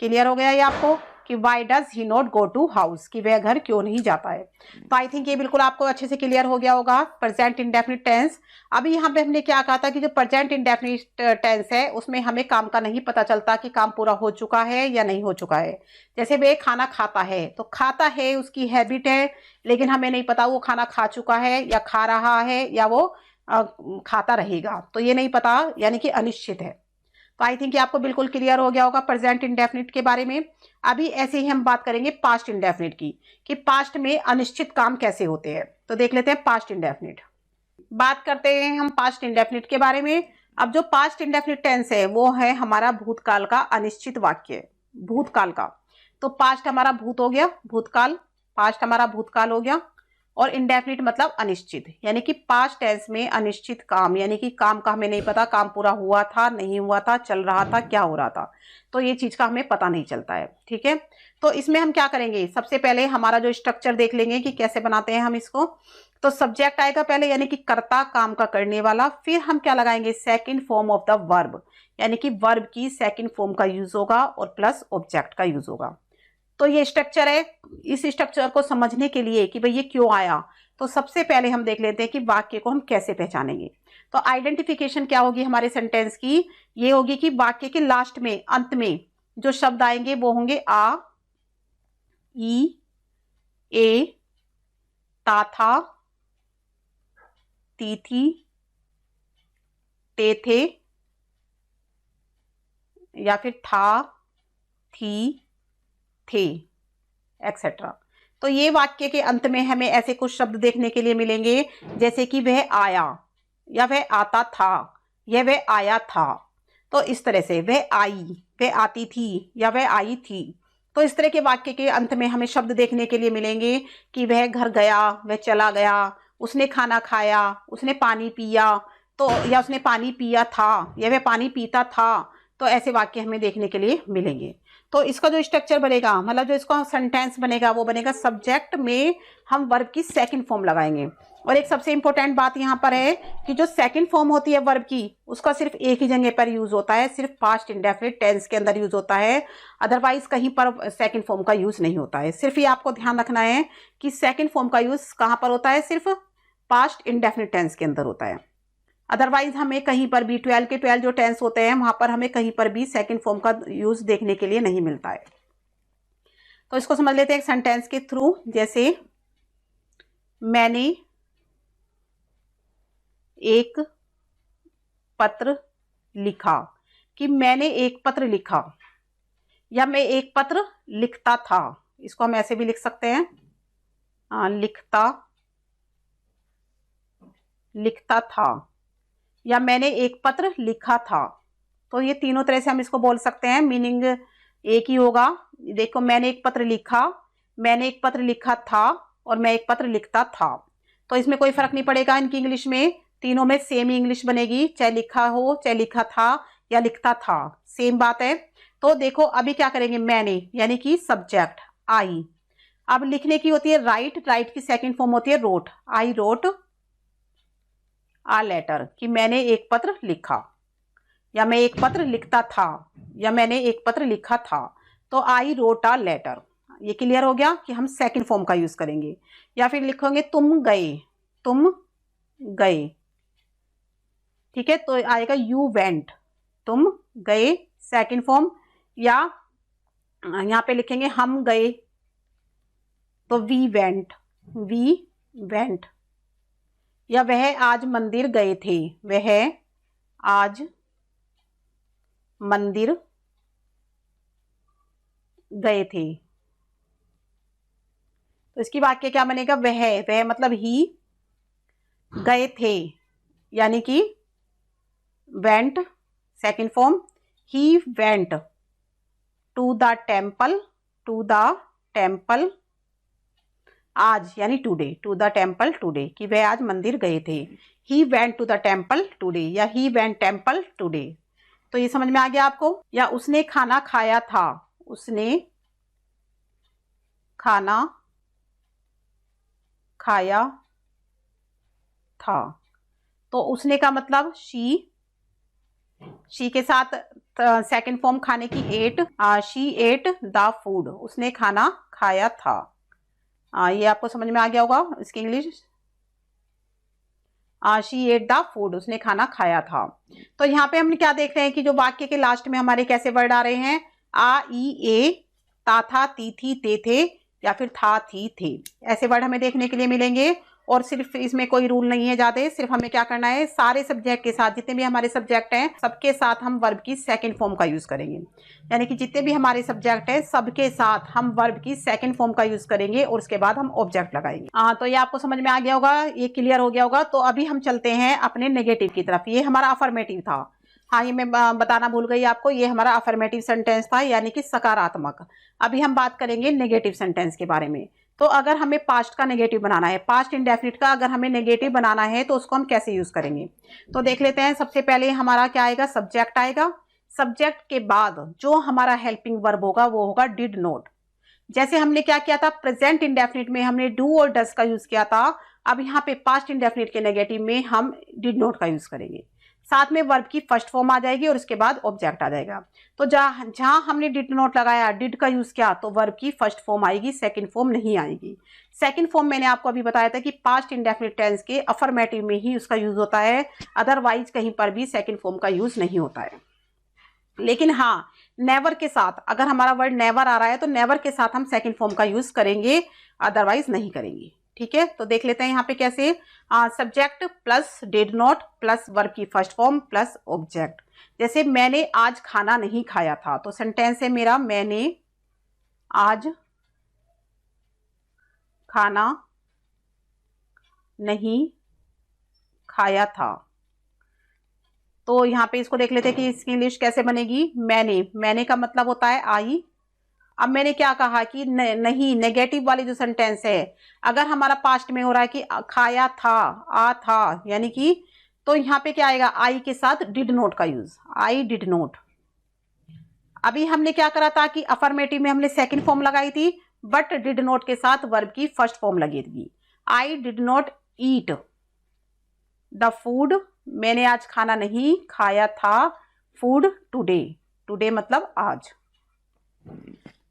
Clear हो गया ये आपको कि why does he not go to house, कि वह घर क्यों नहीं जाता है। तो आई थिंक ये बिल्कुल आपको अच्छे से क्लियर हो गया होगा प्रेजेंट इंडेफिनिट टेंस। अभी यहाँ पे हमने क्या कहा था कि जो प्रेजेंट इंडेफिनिट टेंस है उसमें हमें काम का नहीं पता चलता कि काम पूरा हो चुका है या नहीं हो चुका है। जैसे वे खाना खाता है, तो खाता है उसकी हैबिट है, लेकिन हमें नहीं पता वो खाना खा चुका है या खा रहा है या वो खाता रहेगा, तो ये नहीं पता, यानी कि अनिश्चित है। तो आई थिंक ये आपको बिल्कुल क्लियर हो गया होगा प्रेजेंट इंडेफिनिट के बारे में। अभी ऐसे ही हम बात करेंगे पास्ट इंडेफिनिट की, कि पास्ट में अनिश्चित काम कैसे होते हैं। तो देख लेते हैं पास्ट इंडेफिनिट। बात करते हैं हम पास्ट इंडेफिनिट के बारे में। अब जो पास्ट इंडेफिनिट टेंस है वो है हमारा भूतकाल का अनिश्चित वाक्य, भूतकाल का। तो पास्ट हमारा भूत हो गया, भूतकाल, पास्ट हमारा भूतकाल हो गया। और इंडेफिनिट मतलब अनिश्चित, यानी कि पास्ट टेंस में अनिश्चित काम, यानी कि काम का हमें नहीं पता, काम पूरा हुआ था, नहीं हुआ था, चल रहा था, क्या हो रहा था, तो ये चीज का हमें पता नहीं चलता है। ठीक है, तो इसमें हम क्या करेंगे? सबसे पहले हमारा जो स्ट्रक्चर देख लेंगे कि कैसे बनाते हैं हम इसको। तो सब्जेक्ट आएगा पहले, यानी कि कर्ता, काम का करने वाला। फिर हम क्या लगाएंगे? Second form of the verb, यानी कि वर्ब की सेकेंड फॉर्म का यूज होगा और प्लस ऑब्जेक्ट का यूज होगा। तो ये स्ट्रक्चर है। इस स्ट्रक्चर को समझने के लिए कि भाई ये क्यों आया, तो सबसे पहले हम देख लेते हैं कि वाक्य को हम कैसे पहचानेंगे। तो आइडेंटिफिकेशन क्या होगी हमारे सेंटेंस की? ये होगी कि वाक्य के लास्ट में, अंत में जो शब्द आएंगे वो होंगे आ, ई, ए, ता था, ती थी, ते थे, या फिर था, थी, थे, एक्सेट्रा। तो ये वाक्य के अंत में हमें ऐसे कुछ शब्द देखने के लिए मिलेंगे, जैसे कि वह आया, या वह आता था, या वह आया था। तो इस तरह से वह आई, वह आती थी, या वह आई थी। तो इस तरह के वाक्य के अंत में हमें शब्द देखने के लिए मिलेंगे कि वह घर गया, वह चला गया, उसने खाना खाया, उसने पानी पिया, तो या उसने पानी पिया था, या वह पानी पीता था। तो ऐसे वाक्य हमें देखने के लिए मिलेंगे। तो इसका जो स्ट्रक्चर बनेगा, मतलब जो इसका सेंटेंस बनेगा, वो बनेगा सब्जेक्ट में हम वर्ब की सेकंड फॉर्म लगाएंगे। और एक सबसे इंपॉर्टेंट बात यहाँ पर है कि जो सेकंड फॉर्म होती है वर्ब की, उसका सिर्फ एक ही जगह पर यूज होता है, सिर्फ पास्ट इंडेफिनिट टेंस के अंदर यूज होता है। अदरवाइज कहीं पर सेकंड फॉर्म का यूज नहीं होता है। सिर्फ ये आपको ध्यान रखना है कि सेकंड फॉर्म का यूज कहाँ पर होता है? सिर्फ पास्ट इंडेफिनिट टेंस के अंदर होता है। अदरवाइज हमें कहीं पर भी 12 के 12 जो टेंस होते हैं वहां पर हमें कहीं पर भी सेकंड फॉर्म का यूज देखने के लिए नहीं मिलता है। तो इसको समझ लेते हैं एक सेंटेंस के थ्रू। जैसे मैंने एक पत्र लिखा, कि मैंने एक पत्र लिखा, या मैं एक पत्र लिखता था। इसको हम ऐसे भी लिख सकते हैं, लिखता था, या मैंने एक पत्र लिखा था। तो ये तीनों तरह से हम इसको बोल सकते हैं, मीनिंग एक ही होगा। देखो, मैंने एक पत्र लिखा, मैंने एक पत्र लिखा था, और मैं एक पत्र लिखता था। तो इसमें कोई फर्क नहीं पड़ेगा इनकी इंग्लिश में, तीनों में सेम ही इंग्लिश बनेगी, चाहे लिखा हो, चाहे लिखा था, या लिखता था, सेम बात है। तो देखो अभी क्या करेंगे? मैंने यानी कि सब्जेक्ट आई। अब लिखने की होती है राइट, राइट की सेकंड फॉर्म होती है wrote. I wrote a letter, कि मैंने एक पत्र लिखा, या मैं एक पत्र लिखता था, या मैंने एक पत्र लिखा था। तो आई रोट आ लेटर। ये क्लियर हो गया कि हम सेकंड फॉर्म का यूज करेंगे। या फिर लिखोगे तुम गए, तुम गए, ठीक है, तो आएगा यू वेंट, तुम गए, सेकंड फॉर्म। या यहाँ पे लिखेंगे हम गए, तो वी वेंट, वी वेंट। या वह आज मंदिर गए थे, वह आज मंदिर गए थे। तो इसकी वाक्य क्या बनेगा? वह मतलब ही, गए थे यानी कि went, second form, he went to the temple to the temple आज, यानी today, to the temple today, कि वह आज मंदिर गए थे। He went to the temple today या ही वेंट टेम्पल टुडे। तो ये समझ में आ गया आपको। या उसने खाना खाया था, उसने खाना खाया था। तो उसने का मतलब शी के साथ सेकंड फॉर्म खाने की ate, she ate the food, उसने खाना खाया था। ये आपको समझ में आ गया होगा इसकी English. She ate the food, उसने खाना खाया था। तो यहाँ पे हम क्या देख रहे हैं कि जो वाक्य के लास्ट में हमारे कैसे वर्ड आ रहे हैं, आ ई ए, ता था ती थी ते थे, या फिर था थी थे, ऐसे वर्ड हमें देखने के लिए मिलेंगे। और सिर्फ इसमें कोई रूल नहीं है ज्यादा, सिर्फ हमें क्या करना है, सारे सब्जेक्ट के साथ, जितने भी हमारे सब्जेक्ट हैं सबके साथ हम वर्ब की सेकंड फॉर्म का यूज करेंगे। यानी कि जितने भी हमारे सब्जेक्ट हैं सबके साथ हम वर्ब की सेकंड फॉर्म का यूज करेंगे और उसके बाद हम ऑब्जेक्ट लगाएंगे। तो ये आपको समझ में आ गया होगा, ये क्लियर हो गया होगा। तो अभी हम चलते हैं अपने नेगेटिव की तरफ। ये हमारा अफर्मेटिव था। हाँ, ये मैं बताना भूल गई आपको, ये हमारा अफर्मेटिव सेंटेंस था, यानी कि सकारात्मक। अभी हम बात करेंगे नेगेटिव सेंटेंस के बारे में। तो अगर हमें पास्ट का नेगेटिव बनाना है, पास्ट इंडेफिनिट का अगर हमें नेगेटिव बनाना है तो उसको हम कैसे यूज करेंगे, तो देख लेते हैं। सबसे पहले हमारा क्या आएगा, सब्जेक्ट आएगा। सब्जेक्ट के बाद जो हमारा हेल्पिंग वर्ब होगा वो होगा डिड नॉट। जैसे हमने क्या किया था, प्रेजेंट इंडेफिनिट में हमने डू और डस का यूज किया था। अब यहाँ पे पास्ट इंडेफिनिट के नेगेटिव में हम डिड नॉट का यूज करेंगे। साथ में वर्ब की फर्स्ट फॉर्म आ जाएगी और उसके बाद ऑब्जेक्ट आ जाएगा। तो जहां हमने डिड नॉट लगाया, डिड का यूज किया, तो वर्ब की फर्स्ट फॉर्म आएगी, सेकंड फॉर्म नहीं आएगी। सेकंड फॉर्म मैंने आपको अभी बताया था कि पास्ट इंडेफिनिट टेंस के अफर्मेटिव में ही उसका यूज होता है, अदरवाइज कहीं पर भी सेकंड फॉर्म का यूज नहीं होता है। लेकिन हाँ, नेवर के साथ, अगर हमारा वर्ड नेवर आ रहा है तो नेवर के साथ हम सेकंड फॉर्म का यूज करेंगे, अदरवाइज नहीं करेंगे। ठीक है, तो देख लेते हैं यहाँ पे कैसे। Subject plus did not plus verb की फर्स्ट फॉर्म प्लस ऑब्जेक्ट। जैसे मैंने आज खाना नहीं खाया था, तो सेंटेंस है मेरा, मैंने आज खाना नहीं खाया था। तो यहाँ पे इसको देख लेते हैं कि इसकी इंग्लिश कैसे बनेगी। मैंने का मतलब होता है आई। अब मैंने क्या कहा कि नहीं, नेगेटिव वाली जो सेंटेंस है, अगर हमारा पास्ट में हो रहा है कि खाया था, आ था, यानी कि, तो यहाँ पे क्या आएगा, आई के साथ डिड नॉट का यूज, आई डिड नॉट। अभी हमने क्या करा था कि अफर्मेटिव में हमने सेकंड फॉर्म लगाई थी, बट डिड नॉट के साथ वर्ब की फर्स्ट फॉर्म लगी थी। I did not eat the food, मैंने आज खाना नहीं खाया था, फूड टुडे, टुडे मतलब आज।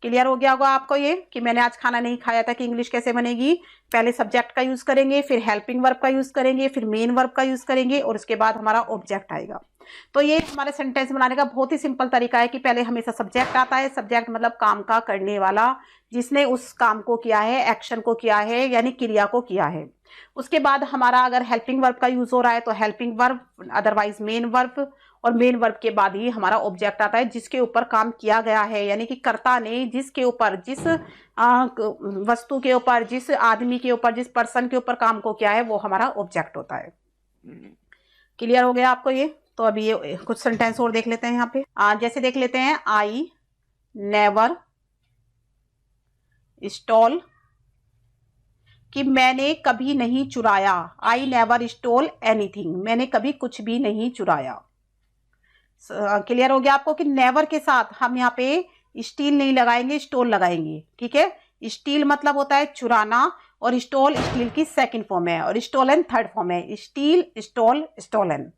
क्लियर हो गया होगा आपको ये कि मैंने आज खाना नहीं खाया था कि इंग्लिश कैसे बनेगी। पहले सब्जेक्ट का यूज करेंगे, फिर हेल्पिंग वर्ब का यूज करेंगे, फिर मेन वर्ब का यूज करेंगे और उसके बाद हमारा ऑब्जेक्ट आएगा। तो ये हमारे सेंटेंस बनाने का बहुत ही सिंपल तरीका है कि पहले हमेशा सब्जेक्ट आता है। सब्जेक्ट मतलब काम का करने वाला, जिसने उस काम को किया है, एक्शन को किया है, यानी क्रिया को किया है। उसके बाद हमारा अगर हेल्पिंग वर्ब का यूज हो रहा है तो helping verb, otherwise main verb, और मेन वर्ब के बाद ही हमारा ऑब्जेक्ट आता है, जिसके ऊपर काम किया गया है, यानी कि कर्ता ने जिसके ऊपर, जिस वस्तु के ऊपर, जिस आदमी के ऊपर, जिस पर्सन के ऊपर काम को किया है, वो हमारा ऑब्जेक्ट होता है। क्लियर हो गया आपको ये। तो अभी ये कुछ सेंटेंस और देख लेते हैं यहाँ पे। जैसे देख लेते हैं, आई नेवर स्टॉल, कि मैंने कभी नहीं चुराया। आई नेवर स्टोल एनीथिंग, मैंने कभी कुछ भी नहीं चुराया। क्लियर हो गया आपको कि नेवर के साथ हम यहाँ पे स्टील नहीं लगाएंगे, स्टोल लगाएंगे। ठीक है, स्टील मतलब होता है चुराना, और स्टोल स्टील की सेकंड फॉर्म है, और स्टोलन थर्ड फॉर्म है। स्टील, स्टोल, स्टोलन,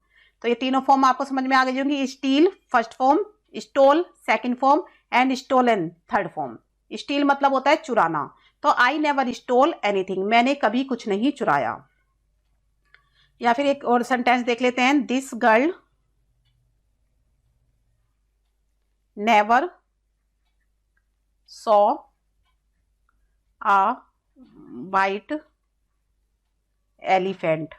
तो ये तीनों फॉर्म आपको समझ में आ गई होंगी। Steal first form, stole second form, and stolen third form. Steal मतलब होता है चुराना। तो आई नेवर स्टोल एनीथिंग, मैंने कभी कुछ नहीं चुराया। या फिर एक और सेंटेंस देख लेते हैं, this girl never saw a white elephant,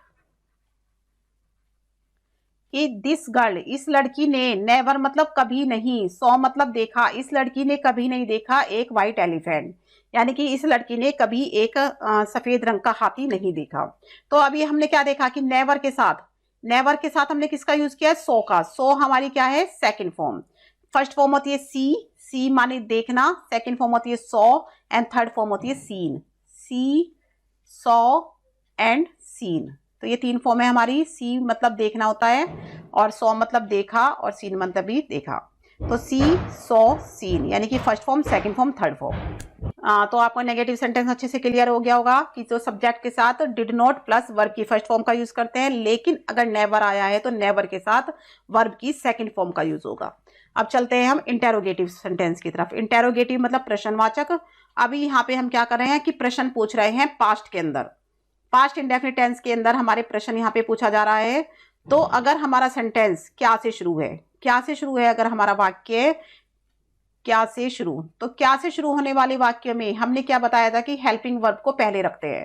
कि दिस गर्ल, इस लड़की ने, नेवर मतलब कभी नहीं, सॉ मतलब देखा, इस लड़की ने कभी नहीं देखा एक व्हाइट एलिफेंट, यानी कि इस लड़की ने कभी एक सफेद रंग का हाथी नहीं देखा। तो अभी हमने क्या देखा कि नेवर के साथ हमने किसका यूज किया है, सो का। सो हमारी क्या है, सेकंड फॉर्म। फर्स्ट फॉर्म होती है सी, सी माने देखना, सेकंड फॉर्म होती है सॉ एंड थर्ड फॉर्म होती है seen. See, saw and seen, तो ये तीन फॉर्म है हमारी। सी मतलब देखना होता है, और सॉ मतलब देखा, और सीन मतलब भी देखा। तो सी, सॉ, सीन, यानी कि first form, second form, third form. तो आपको नेगेटिव सेंटेंस अच्छे से क्लियर हो गया होगा कि जो सब्जेक्ट के साथ डिड नॉट प्लस वर्ब की फर्स्ट फॉर्म का यूज करते हैं, लेकिन अगर नेवर आया है तो नेवर के साथ वर्ब की सेकंड फॉर्म का यूज होगा। अब चलते हैं हम इंटेरोगेटिव सेंटेंस की तरफ। इंटेरोगेटिव मतलब प्रश्नवाचक। अभी यहाँ पे हम क्या कर रहे हैं कि प्रश्न पूछ रहे हैं पास्ट के अंदर, पास्ट इंडेफिनिट टेंस के अंदर हमारे प्रश्न यहाँ पे पूछा जा रहा है। तो अगर हमारा सेंटेंस क्या से शुरू है, क्या से शुरू है, अगर हमारा वाक्य क्या से शुरू, तो क्या से शुरू होने वाले वाक्य में हमने क्या बताया था कि हेल्पिंग वर्ब को पहले रखते हैं।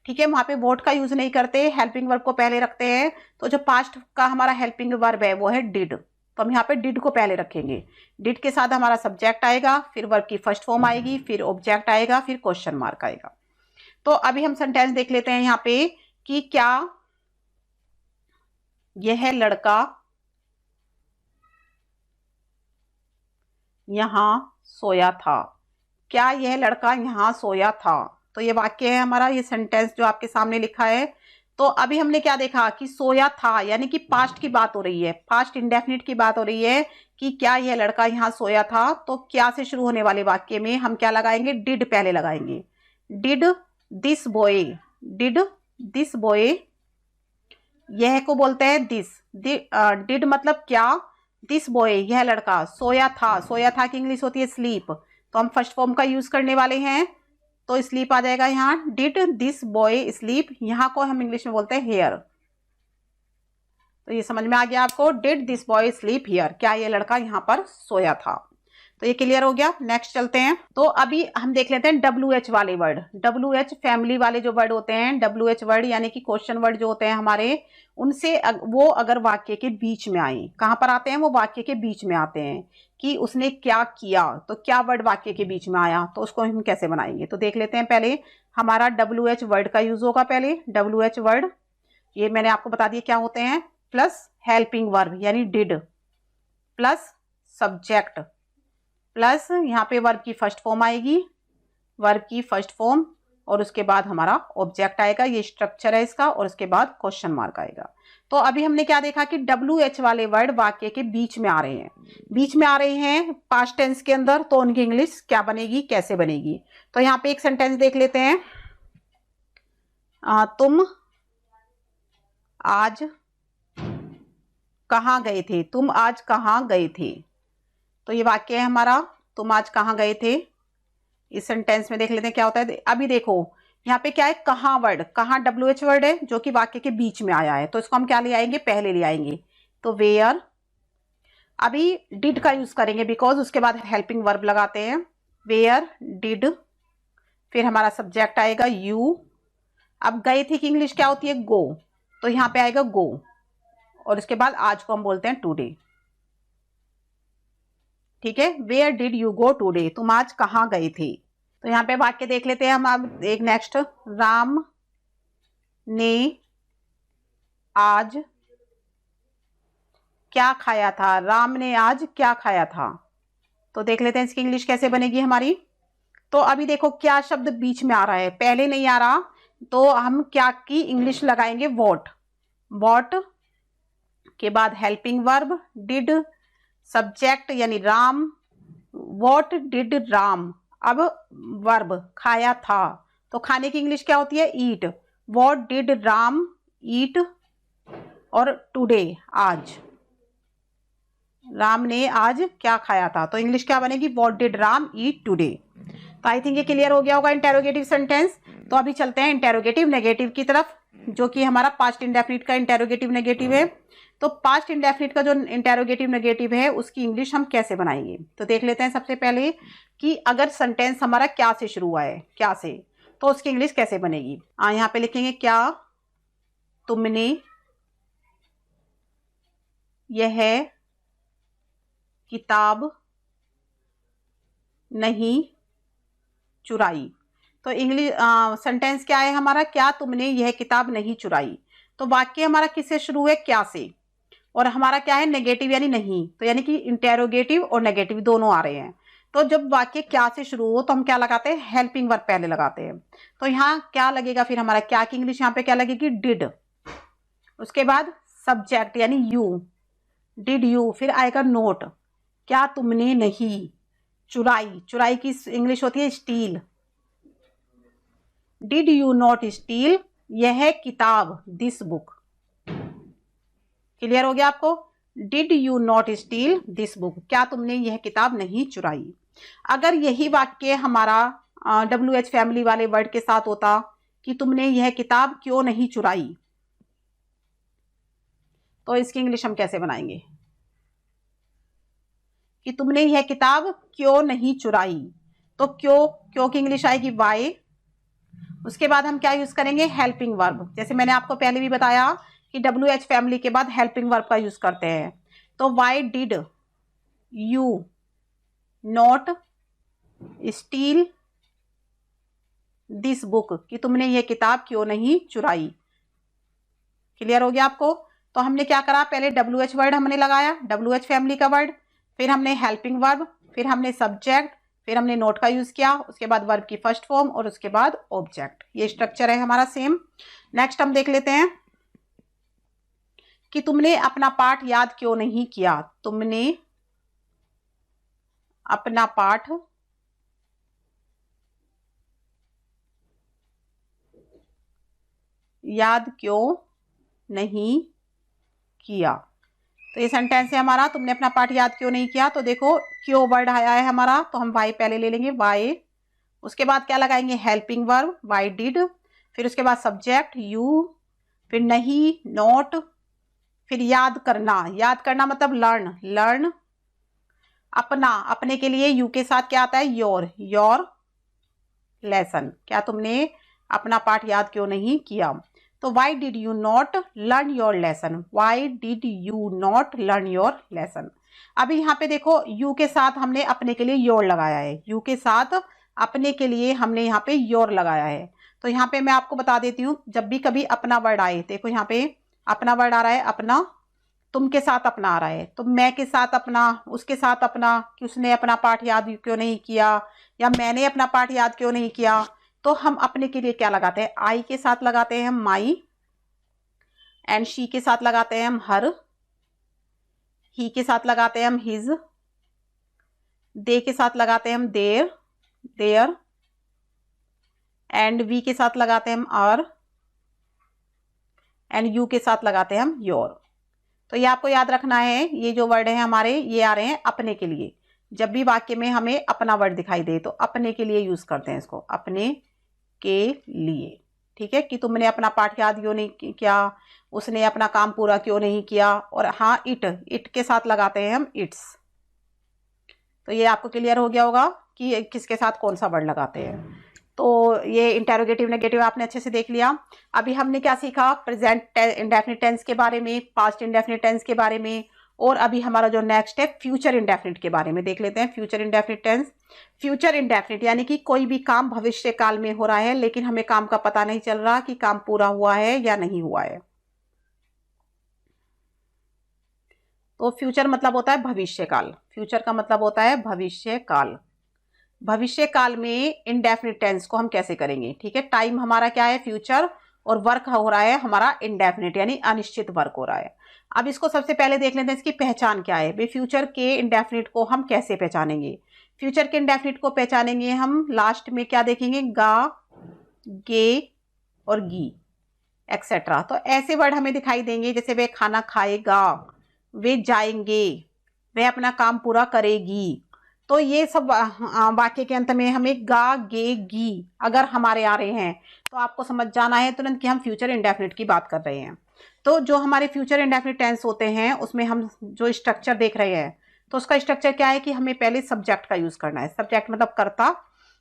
ठीक है, वहां पे वोट का यूज नहीं करते, हेल्पिंग वर्ब को पहले रखते हैं। तो जो पास्ट का हमारा हेल्पिंग वर्ब है वो है डिड, तो हम यहाँ पे डिड को पहले रखेंगे। डिड के साथ हमारा सब्जेक्ट आएगा, फिर वर्ब की फर्स्ट फॉर्म आएगी, फिर ऑब्जेक्ट आएगा, फिर क्वेश्चन मार्क आएगा। तो अभी हम सेंटेंस देख लेते हैं यहाँ पे कि क्या यह लड़का यहां सोया था, क्या यह लड़का यहां सोया था। तो ये वाक्य है हमारा, ये सेंटेंस जो आपके सामने लिखा है। तो अभी हमने क्या देखा कि सोया था यानी कि पास्ट की बात हो रही है, पास्ट इंडेफिनिट की बात हो रही है कि क्या यह लड़का यहां सोया था। तो क्या से शुरू होने वाले वाक्य में हम क्या लगाएंगे, डिड पहले लगाएंगे। Did this boy, did this boy, यह को बोलते हैं दिस। डिड मतलब क्या, दिस बॉय यह लड़का, सोया था, सोया था की इंग्लिश होती है स्लीप, तो हम फर्स्ट फॉर्म का यूज करने वाले हैं, तो स्लीप आ जाएगा यहाँ। डिड दिस बॉय स्लीप, यहाँ को हम इंग्लिश में बोलते हैं हेयर। तो ये समझ में आ गया आपको, did this boy sleep here, क्या ये लड़का यहाँ पर सोया था। तो ये क्लियर हो गया। नेक्स्ट चलते हैं। तो अभी हम देख लेते हैं WH वाले वर्ड। WH फैमिली वाले जो वर्ड होते हैं, WH वर्ड यानी कि क्वेश्चन वर्ड जो होते हैं हमारे, उनसे वो अगर वाक्य के बीच में आए, कहाँ पर आते हैं वो, वाक्य के बीच में आते हैं कि उसने क्या किया। तो क्या वर्ड वाक्य के बीच में आया, तो उसको हम कैसे बनाएंगे। तो देख लेते हैं। पहले हमारा WH वर्ड का यूज होगा। पहले WH वर्ड, ये मैंने आपको बता दिया क्या होते हैं, प्लस हेल्पिंग वर्ब यानी डिड, प्लस सब्जेक्ट, प्लस यहाँ पे वर्ब की फर्स्ट फॉर्म आएगी, वर्ब की फर्स्ट फॉर्म, और उसके बाद हमारा ऑब्जेक्ट आएगा, ये स्ट्रक्चर है इसका, और उसके बाद क्वेश्चन मार्क आएगा। तो अभी हमने क्या देखा कि WH वाले वर्ड वाक्य के बीच में आ रहे हैं, बीच में आ रहे हैं पास्ट टेंस के अंदर, तो उनकी इंग्लिश क्या बनेगी, कैसे बनेगी। तो यहाँ पे एक सेंटेंस देख लेते हैं। तुम आज कहाँ गए थे, तुम आज कहाँ गए थे। तो ये वाक्य है हमारा, तुम आज कहाँ गए थे। इस सेंटेंस में देख लेते हैं क्या होता है। अभी देखो यहाँ पे क्या है, कहाँ वर्ड, कहाँ WH वर्ड है जो कि वाक्य के बीच में आया है, तो इसको हम क्या ले आएंगे, पहले ले आएंगे। तो वेयर, अभी डिड का यूज करेंगे बिकॉज उसके बाद हेल्पिंग वर्ब लगाते हैं। वेयर डिड, फिर हमारा सब्जेक्ट आएगा यू। अब गए थे की इंग्लिश क्या होती है, गो, तो यहाँ पे आएगा गो, और उसके बाद आज को हम बोलते हैं टुडे। ठीक है, where did you go today, तुम आज कहाँ गए थे। तो यहाँ पे वाक्य देख लेते हैं हम। अब एक नेक्स्ट, राम ने आज क्या खाया था, राम ने आज क्या खाया था। तो देख लेते हैं इसकी इंग्लिश कैसे बनेगी हमारी। तो अभी देखो क्या शब्द बीच में आ रहा है, पहले नहीं आ रहा, तो हम क्या की इंग्लिश लगाएंगे, वॉट। वॉट के बाद हेल्पिंग वर्ब डिड, सब्जेक्ट यानी राम, वॉट डिड राम। अब वर्ब खाया था, तो खाने की इंग्लिश क्या होती है, ईट। वॉट डिड राम ईट, और टुडे आज, राम ने आज क्या खाया था, तो इंग्लिश क्या बनेगी, what did Ram eat today. तो आई थिंक ये क्लियर हो गया होगा इंटेरोगेटिव सेंटेंस। तो अभी चलते हैं इंटेरोगेटिव नेगेटिव की तरफ, जो कि हमारा पास्ट इंडेफिनिट का इंटेरोगेटिव नेगेटिव है। तो पास्ट इंडेफिनिट का जो इंटेरोगेटिव नेगेटिव है उसकी इंग्लिश हम कैसे बनाएंगे। तो देख लेते हैं सबसे पहले कि अगर सेंटेंस हमारा क्या से शुरू हुआ है, क्या से, तो उसकी इंग्लिश कैसे बनेगी। यहाँ पे लिखेंगे, क्या तुमने यह किताब नहीं चुराई। तो इंग्लिश सेंटेंस क्या है हमारा, क्या तुमने यह किताब नहीं चुराई। तो वाक्य हमारा किससे शुरू है, क्या से, और हमारा क्या है, नेगेटिव यानी नहीं, तो यानी कि इंटेरोगेटिव और नेगेटिव दोनों आ रहे हैं। तो तो जब वाक्य क्या से शुरू हो तो हम क्या लगाते हैं, हेल्पिंग वर्ब पहले लगाते हैं। तो यहाँ क्या लगेगा फिर हमारा, क्या की इंग्लिश यहाँ पे क्या लगेगी, डिड। उसके बाद सब्जेक्ट यानी यू, डिड यू, फिर आएगा नोट, क्या तुमने नहीं चुराई, चुराई की इंग्लिश होती है steel, did you not steel यह किताब, दिस बुक। क्लियर हो गया आपको, did you not steel this book, क्या तुमने यह किताब नहीं चुराई। अगर यही वाक्य हमारा WH फैमिली वाले वर्ड के साथ होता कि तुमने यह किताब क्यों नहीं चुराई, तो इसकी इंग्लिश हम कैसे बनाएंगे, कि तुमने यह किताब क्यों नहीं चुराई, तो क्यों की इंग्लिश आएगी वाई। उसके बाद हम क्या यूज करेंगे, हेल्पिंग वर्ब। जैसे मैंने आपको पहले भी बताया कि WH फैमिली के बाद हेल्पिंग वर्ब का यूज करते हैं। तो why did you not steel this book, कि तुमने यह किताब क्यों नहीं चुराई। क्लियर हो गया आपको। तो हमने क्या करा, पहले WH वर्ड हमने लगाया, WH फैमिली का वर्ड, फिर हमने हेल्पिंग वर्ब, फिर हमने सब्जेक्ट, फिर हमने नोट का यूज किया, उसके बाद वर्ब की फर्स्ट फॉर्म और उसके बाद ऑब्जेक्ट। ये स्ट्रक्चर है हमारा सेम। नेक्स्ट हम देख लेते हैं कि तुमने अपना पाठ याद क्यों नहीं किया, तुमने अपना पाठ याद क्यों नहीं किया। तो ये सेंटेंस है हमारा, तुमने अपना पाठ याद क्यों नहीं किया। तो देखो क्यों वर्ड आया है हमारा, तो हम वाई पहले ले लेंगे, वाई, उसके बाद क्या लगाएंगे, हेल्पिंग वर्ब वाई डिड, फिर उसके बाद सब्जेक्ट यू, फिर नहीं नॉट, फिर याद करना, याद करना मतलब लर्न, अपना, अपने के लिए यू के साथ क्या आता है, योर लेसन, क्या तुमने अपना पाठ याद क्यों नहीं किया। तो why did you not learn your lesson, why did you not learn your lesson. अभी यहाँ पे देखो यू के साथ हमने अपने के लिए योर लगाया है, यू के साथ अपने के लिए हमने यहाँ पे योर लगाया है। तो यहाँ पे मैं आपको बता देती हूँ, जब भी कभी अपना वर्ड आए, देखो यहाँ पे अपना वर्ड आ रहा है, अपना, तुम के साथ अपना आ रहा है, तो मैं के साथ अपना, उसके साथ अपना, कि उसने अपना पाठ याद क्यों नहीं किया, या मैंने अपना पाठ याद क्यों नहीं किया। तो हम अपने के लिए क्या लगाते हैं, आई के साथ लगाते हैं हम माई, एंड शी के साथ लगाते हैं हम हर, ही के साथ लगाते हैं हम हिज, दे के साथ लगाते हैं हम देयर, एंड वी के साथ लगाते हैं हम आर, एंड यू के साथ लगाते हैं हम योर। तो ये आपको याद रखना है, ये जो वर्ड है हमारे ये आ रहे हैं अपने के लिए। जब भी वाक्य में हमें अपना वर्ड दिखाई दे तो अपने के लिए यूज करते हैं इसको, अपने के लिए। ठीक है, कि तुमने अपना पाठ याद क्यों नहीं किया, उसने अपना काम पूरा क्यों नहीं किया। और हाँ इट के साथ लगाते हैं हम इट्स। तो ये आपको क्लियर हो गया होगा कि किसके साथ कौन सा वर्ड लगाते हैं। तो ये इंटेरोगेटिव नेगेटिव आपने अच्छे से देख लिया। अभी हमने क्या सीखा, प्रेजेंट इंडेफिनिट टेंस के बारे में, पास्ट इंडेफिनिट टेंस के बारे में, और अभी हमारा जो नेक्स्ट है फ्यूचर इंडेफिनिट के बारे में देख लेते हैं। Future indefinite tense, future indefinite यानी कि कोई भी काम भविष्य काल में हो रहा है लेकिन हमें काम का पता नहीं चल रहा कि काम पूरा हुआ है या नहीं हुआ है। तो फ्यूचर मतलब होता है भविष्य काल, फ्यूचर का मतलब होता है भविष्य काल। भविष्य काल में इंडेफिनिट टेंस को हम कैसे करेंगे, ठीक है। टाइम हमारा क्या है फ्यूचर, और वर्क हो रहा है हमारा इंडेफिनिट यानी अनिश्चित वर्क हो रहा है। अब इसको सबसे पहले देख लेते हैं इसकी पहचान क्या है। भाई फ्यूचर के इंडेफिनिट को हम कैसे पहचानेंगे। फ्यूचर के इंडेफिनिट को पहचानेंगे हम लास्ट में क्या देखेंगे, गा, गे और गी एक्सेट्रा। तो ऐसे वर्ड हमें दिखाई देंगे जैसे वे खाना खाएगा, वे जाएंगे, वे अपना काम पूरा करेगी। तो ये सब वाक्य के अंत में हमें गा, गे, गी अगर हमारे आ रहे हैं तो आपको समझ जाना है तुरंत कि हम फ्यूचर इंडेफिनिट की बात कर रहे हैं। तो जो हमारे फ्यूचर इंडेफिनिट टेंस होते हैं उसमें हम जो स्ट्रक्चर देख रहे हैं, तो उसका स्ट्रक्चर क्या है कि हमें पहले सब्जेक्ट का यूज करना है, सब्जेक्ट मतलब कर्ता।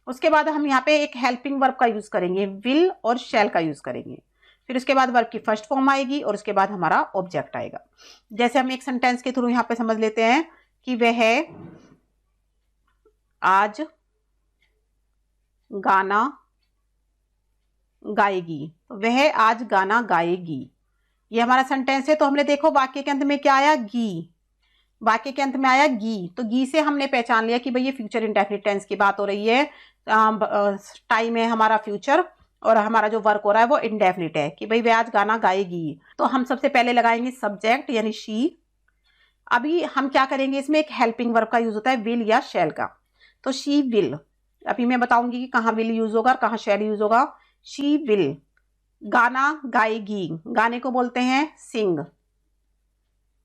उसके बाद हम यहाँ पे एक हेल्पिंग वर्ब का यूज करेंगे, विल और शैल का यूज करेंगे। फिर उसके बाद वर्ब की फर्स्ट फॉर्म आएगी और उसके बाद हमारा ऑब्जेक्ट आएगा। जैसे हम एक सेंटेंस के थ्रू यहाँ पे समझ लेते हैं कि वह आज गाना गाएगी, तो वह आज गाना गाएगी, ये हमारा सेंटेंस है। तो हमने देखो वाक्य के अंत में क्या आया, गी। वाक्य के अंत में आया गी, तो गी से हमने पहचान लिया कि भाई ये फ्यूचर इंडेफिनिट टेंस की बात हो रही है। टाइम है हमारा फ्यूचर और हमारा जो वर्क हो रहा है वो इंडेफिनिट है कि भाई वह आज गाना गाएगी। तो हम सबसे पहले लगाएंगे सब्जेक्ट यानी शी। अभी हम क्या करेंगे, इसमें एक हेल्पिंग वर्ब का यूज होता है विल या शैल का। तो शी विल, अभी मैं बताऊंगी कि कहाँ विल यूज होगा और कहाँ शैल यूज होगा। शी विल गाना गाएगी, गाने को बोलते हैं सिंग,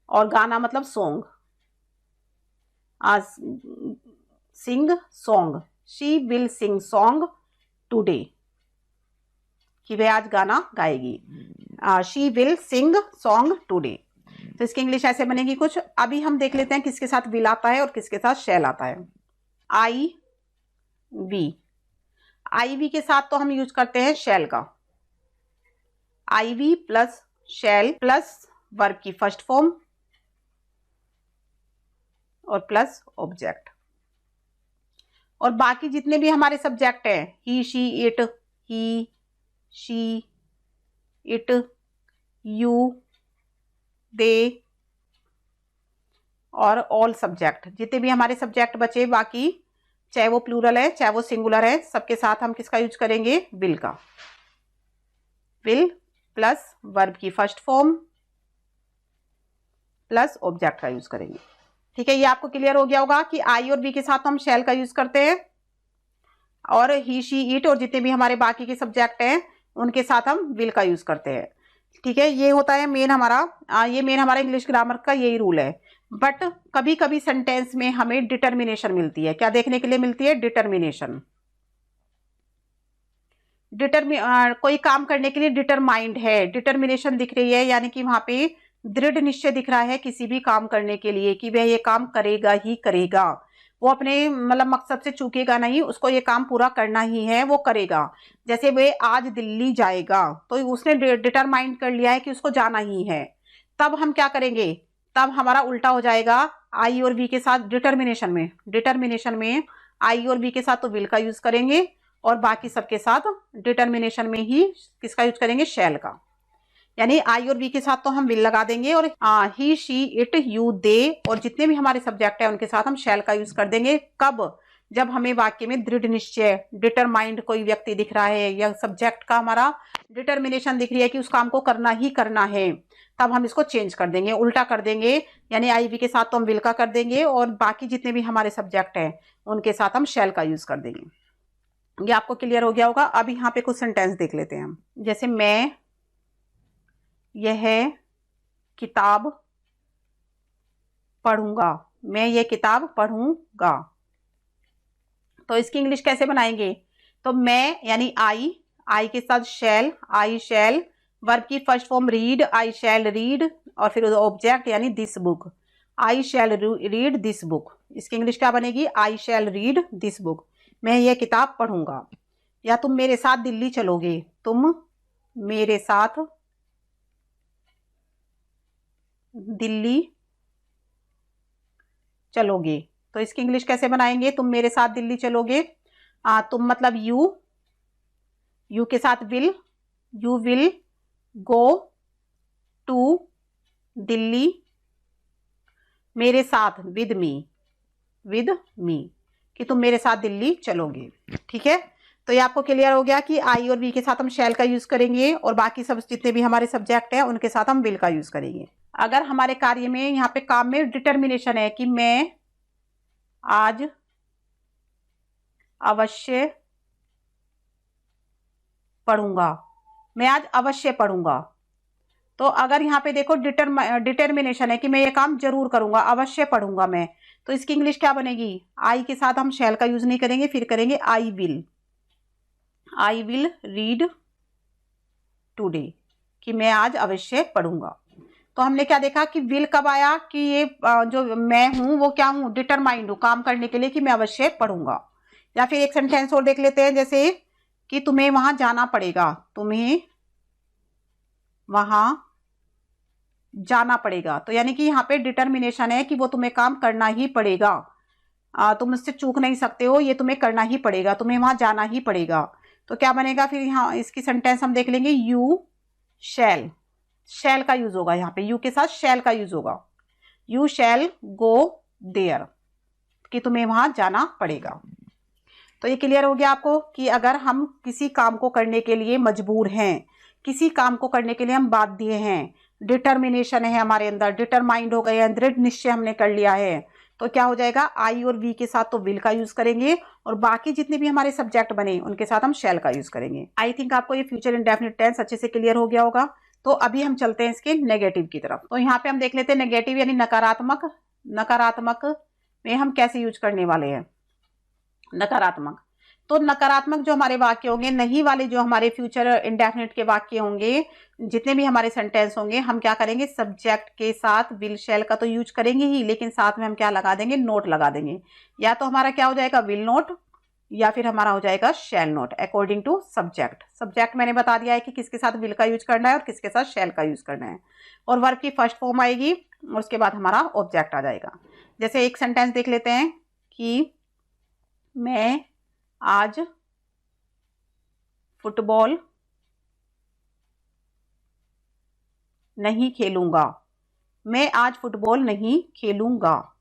और गाना मतलब सॉन्ग, आज sing song. She will sing song today, कि वह आज गाना गाएगी। She will sing song today. तो इसकी इंग्लिश ऐसे बनेगी कुछ। अभी हम देख लेते हैं किसके साथ विल आता है और किसके साथ शैल आता है। आई वी, आई वी के साथ तो हम यूज करते हैं शैल का। I we plus shall plus verb की फर्स्ट फॉर्म और प्लस ऑब्जेक्ट। और बाकी जितने भी हमारे सब्जेक्ट हैं, he she it, he she it, you they और ऑल सब्जेक्ट, जितने भी हमारे सब्जेक्ट बचे बाकी, चाहे वो प्लूरल है चाहे वो सिंगुलर है, सबके साथ हम किसका यूज करेंगे, विल का। विल प्लस वर्ब की फर्स्ट फॉर्म प्लस ऑब्जेक्ट का यूज करेंगे। ठीक है, ये आपको क्लियर हो गया होगा कि आई और वी के साथ हम शैल का यूज करते हैं, और ही शी इट और जितने भी हमारे बाकी के सब्जेक्ट हैं उनके साथ हम विल का यूज करते हैं। ठीक है, ये होता है मेन हमारा, ये मेन हमारा इंग्लिश ग्रामर का यही रूल है। बट कभी कभी सेंटेंस में हमें डिटर्मिनेशन मिलती है। क्या देखने के लिए मिलती है, डिटर्मिनेशन। कोई काम करने के लिए डिटरमाइंड है, डिटर्मिनेशन दिख रही है, यानी कि वहां पे दृढ़ निश्चय दिख रहा है किसी भी काम करने के लिए कि वह ये काम करेगा ही करेगा। वो अपने मतलब मकसद से चूकेगा नहीं, उसको ये काम पूरा करना ही है, वो करेगा। जैसे वे आज दिल्ली जाएगा, तो उसने डिटरमाइंड कर लिया है कि उसको जाना ही है। तब हम क्या करेंगे, तब हमारा उल्टा हो जाएगा। आई और वी के साथ डिटर्मिनेशन में आई और वी के साथ तो विल का यूज करेंगे, और बाकी सबके साथ डिटर्मिनेशन में ही किसका यूज करेंगे, शैल का। यानी आई और वी के साथ तो हम विल लगा देंगे, और ही शी इट यू दे और जितने भी हमारे सब्जेक्ट है उनके साथ हम शैल का यूज कर देंगे। कब, जब हमें वाक्य में दृढ़ निश्चय, डिटरमाइंड कोई व्यक्ति दिख रहा है, या सब्जेक्ट का हमारा डिटर्मिनेशन दिख रही है कि उस काम को करना ही करना है, तब हम इसको चेंज कर देंगे, उल्टा कर देंगे। यानी आई वी के साथ तो हम विल का कर देंगे, और बाकी जितने भी हमारे सब्जेक्ट हैं उनके साथ हम शैल का यूज कर देंगे। ये आपको क्लियर हो गया होगा। अब यहाँ पे कुछ सेंटेंस देख लेते हैं हम। जैसे मैं यह किताब पढ़ूंगा, मैं ये किताब पढ़ूंगा, तो इसकी इंग्लिश कैसे बनाएंगे। तो मैं यानी आई के साथ शैल, आई शैल, वर्ब की first form read, I shall read, और फिर ऑब्जेक्ट यानी this book, I shall read this book. इसकी इंग्लिश क्या बनेगी, I shall read this book, मैं ये किताब पढ़ूंगा। या तुम मेरे साथ दिल्ली चलोगे, तुम मेरे साथ दिल्ली चलोगे, तो इसकी इंग्लिश कैसे बनाएंगे, तुम मेरे साथ दिल्ली चलोगे। तुम मतलब यू के साथ will, you will go to Delhi, मेरे साथ विद मी, कि तुम मेरे साथ दिल्ली चलोगे। ठीक है, तो ये आपको क्लियर हो गया कि आई और वी के साथ हम शैल का यूज करेंगे, और बाकी सब जितने भी हमारे सब्जेक्ट हैं उनके साथ हम विल का यूज करेंगे। अगर हमारे कार्य में, यहाँ पे काम में डिटर्मिनेशन है कि मैं आज अवश्य पढ़ूंगा, मैं आज अवश्य पढ़ूंगा, तो अगर यहाँ पे देखो डिटर्मिनेशन है कि मैं ये काम जरूर करूंगा, अवश्य पढ़ूंगा मैं, तो इसकी इंग्लिश क्या बनेगी, आई के साथ हम शैल का यूज नहीं करेंगे, फिर करेंगे आई विल रीड टुडे, कि मैं आज अवश्य पढ़ूंगा। तो हमने क्या देखा कि विल कब आया, कि ये जो मैं हूं वो क्या हूं, डिटरमाइंड हूं काम करने के लिए कि मैं अवश्य पढ़ूंगा। या फिर एक सेंटेंस और देख लेते हैं, जैसे कि तुम्हें वहां जाना पड़ेगा, तुम्हें वहां जाना पड़ेगा, तो यानी कि यहाँ पे डिटर्मिनेशन है कि वो तुम्हें काम करना ही पड़ेगा, तुम इससे चूक नहीं सकते हो, ये तुम्हें करना ही पड़ेगा, तुम्हें वहां जाना ही पड़ेगा। तो क्या बनेगा फिर, यहाँ इसकी सेंटेंस हम देख लेंगे, यू शैल का यूज होगा, यहाँ पे यू के साथ शैल का यूज होगा। यू शैल गो देयर, कि तुम्हें वहां जाना पड़ेगा। तो ये क्लियर हो गया आपको कि अगर हम किसी काम को करने के लिए मजबूर हैं, किसी काम को करने के लिए हम बाध्य हैं, डिटर्मिनेशन है हमारे अंदर, डिटरमाइंड हो गए हैं, दृढ़ निश्चय हमने कर लिया है, तो क्या हो जाएगा, आई और वी के साथ तो विल का यूज करेंगे और बाकी जितने भी हमारे सब्जेक्ट बने उनके साथ हम शैल का यूज करेंगे। आई थिंक आपको ये फ्यूचर इंडेफिनिट टेंस अच्छे से क्लियर हो गया होगा। तो अभी हम चलते हैं इसके नेगेटिव की तरफ। तो यहाँ पे हम देख लेते हैं नेगेटिव यानी नकारात्मक। नकारात्मक में हम कैसे यूज करने वाले हैं नकारात्मक। तो नकारात्मक जो हमारे वाक्य होंगे, नहीं वाले जो हमारे फ्यूचर इंडेफिनिट के वाक्य होंगे, जितने भी हमारे सेंटेंस होंगे, हम क्या करेंगे, सब्जेक्ट के साथ विल शैल का तो यूज करेंगे ही, लेकिन साथ में हम क्या लगा देंगे, नोट लगा देंगे। या तो हमारा क्या हो जाएगा, विल नोट, या फिर हमारा हो जाएगा shall not according to subject. Subject मैंने बता दिया है कि किसके साथ विल का यूज करना है और किसके साथ शैल का यूज करना है। और वर्ब की फर्स्ट फॉर्म आएगी और उसके बाद हमारा ऑब्जेक्ट आ जाएगा। जैसे एक सेंटेंस देख लेते हैं कि मैं आज फुटबॉल नहीं खेलूंगा। मैं आज फुटबॉल नहीं खेलूंगा।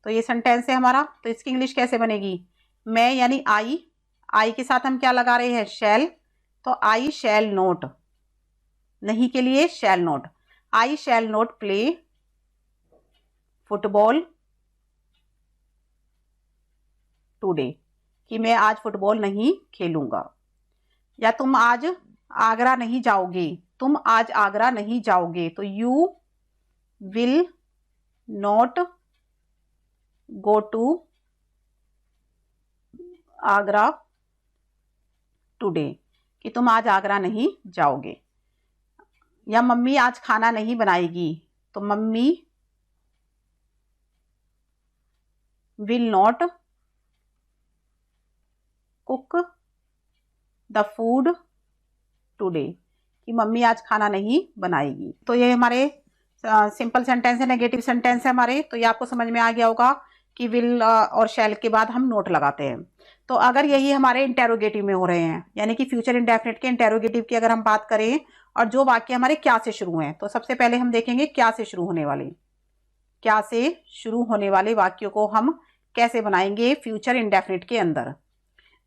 तो ये सेंटेंस है हमारा। तो इसकी इंग्लिश कैसे बनेगी, मैं यानी आई के साथ हम क्या लगा रहे हैं, शैल। तो आई शैल नोट, नहीं के लिए शैल नोट, आई शैल नोट प्ले फुटबॉल टुडे, कि मैं आज फुटबॉल नहीं खेलूंगा। या तुम आज आगरा नहीं जाओगे, तुम आज आगरा नहीं जाओगे। तो you will not go to Agra today, कि तुम आज आगरा नहीं जाओगे। या मम्मी आज खाना नहीं बनाएगी, तो mummy will not cook the food today, कि मम्मी आज खाना नहीं बनाएगी। तो ये हमारे सिंपल सेंटेंस है, नेगेटिव सेंटेंस है हमारे। तो ये आपको समझ में आ गया होगा कि विल और शैल के बाद हम नोट लगाते हैं। तो अगर यही हमारे इंटेरोगेटिव में हो रहे हैं, यानी कि फ्यूचर इंडेफिनिट के इंटेरोगेटिव की अगर हम बात करें और जो वाक्य हमारे क्या से शुरू हैं, तो सबसे पहले हम देखेंगे क्या से शुरू होने वाले, क्या से शुरू होने वाले वाक्यों को हम कैसे बनाएंगे फ्यूचर इंडेफिनिट के अंदर।